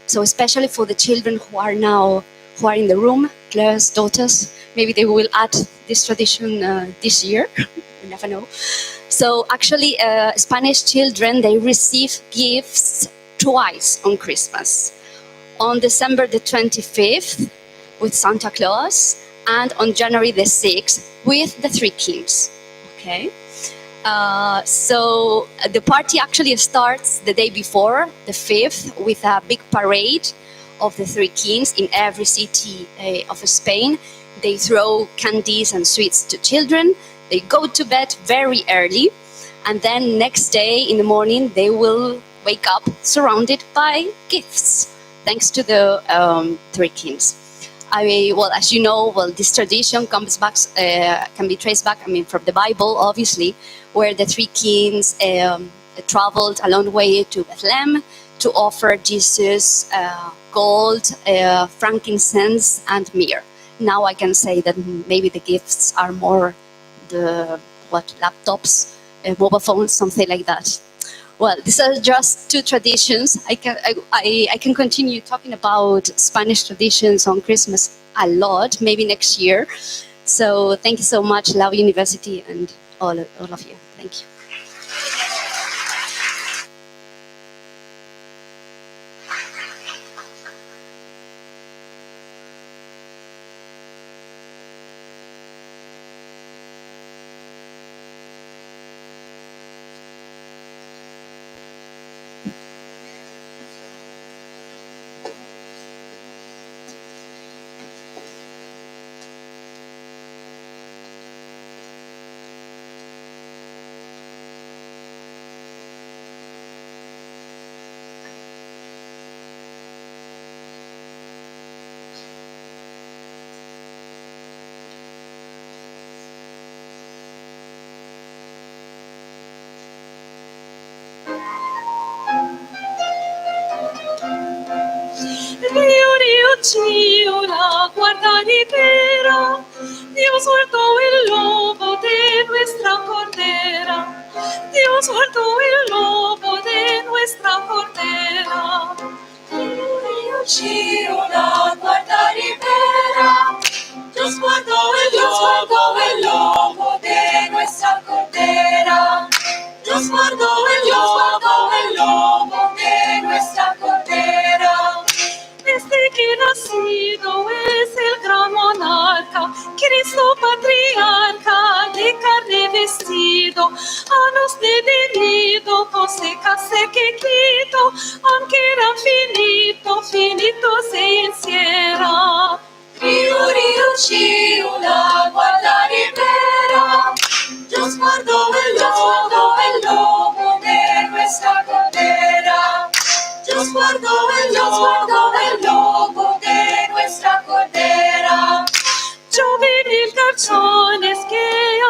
So especially for the children who are in the room, Claire's daughters, maybe they will add this tradition this year. You never know. So actually, Spanish children, they receive gifts twice on Christmas. On December the 25th with Santa Claus, and on January the 6th with the 3 kings. Okay. So the party actually starts the day before, the 5th, with a big parade of the Three Kings in every city of Spain. They throw candies and sweets to children. They go to bed very early, and then next day in the morning they will wake up surrounded by gifts, thanks to the Three Kings. As you know, this tradition comes back, can be traced back, from the Bible, obviously, where the Three Kings traveled a long way to Bethlehem to offer Jesus gold, frankincense, and myrrh. Now I can say that maybe the gifts are more laptops, mobile phones, something like that. Well, these are just two traditions. I can continue talking about Spanish traditions on Christmas a lot, maybe next year. So thank you so much, LAU University, and all of you. Thank you. Dio la guarda libera, Dios suelto el lobo de nuestra cordera, Dios suelto el lobo de nuestra cordera. Dio la guarda libera, Dios guardó el lobo de nuestra cordera, Dios guardó el lobo de nuestra cordera. Desde que nacido es el gran monarca, Cristo patriarca, de carne vestido, años de delito, coseca se que quito, aunque era finito se encierra. Dio la guarda libera, Dios guardó el lobo de nuestra cordera, Dios guardó el lobo de nuestra cordera. Yo vi 1000 garzones que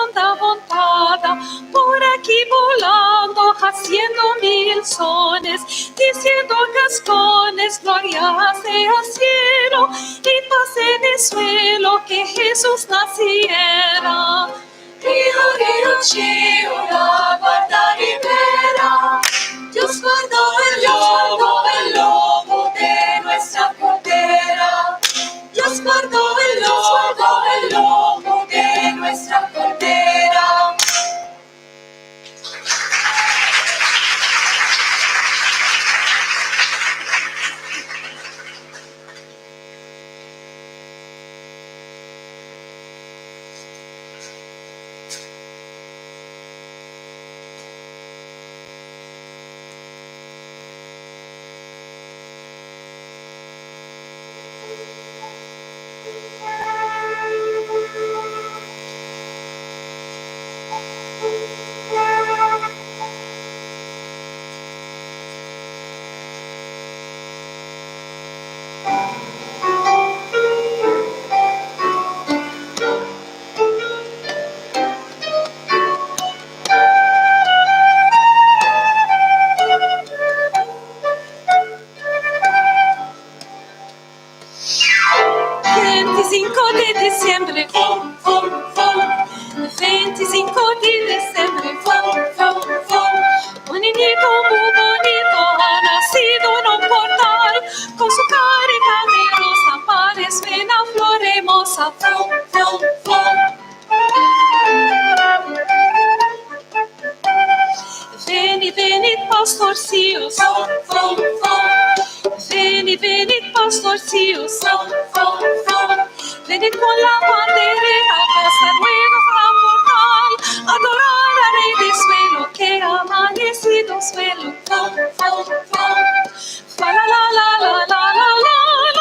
andaban montada por aquí volando, haciendo 1000 sones, diciendo cascones, gloria sea al cielo y paz en el suelo, que Jesús naciera. Dio la guarda libera, Dios guardó el lobo de nuestra cordera, Dios guardó el lobo de nuestra cordera. De diciembre, 25 de diciembre, un niñito muy bonito ha nacido en un portal, con su carita de rosa parece una flor hermosa. Venid, pastorcillos, venid, pastorcillos, venid con la bandereta, pasar ruedos al portal, adorar al Rey del suelo, que ha amanecido suelo. Fa la la la la la la la.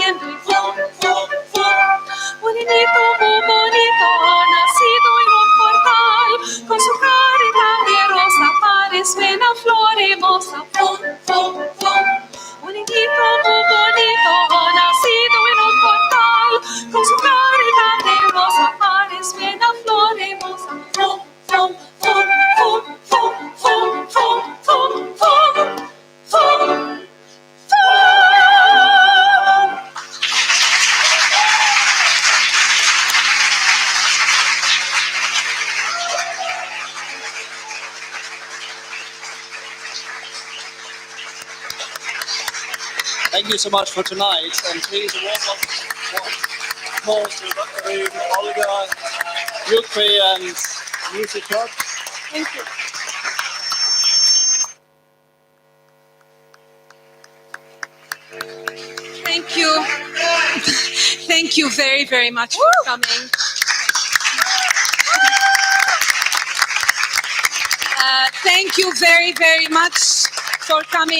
haciendo y fum, fum, fum. Un niñito muy bonito ha nacido en un portal, con su carita de rosa parece una flor hermosa. Fum, fum, fum. Un niñito muy bonito ha nacido en un portal, con su carita de rosa parece una flor hermosa. Fum, fum, fum, fum, fum, fum, fum, fum, fum, fum, fum. Thank you so much for tonight, and please a warm applause to Dr. Reem, Olga, Yukri, and Music Club. Thank you. Thank you. Thank you very, very much for coming. Thank you very, very much for coming.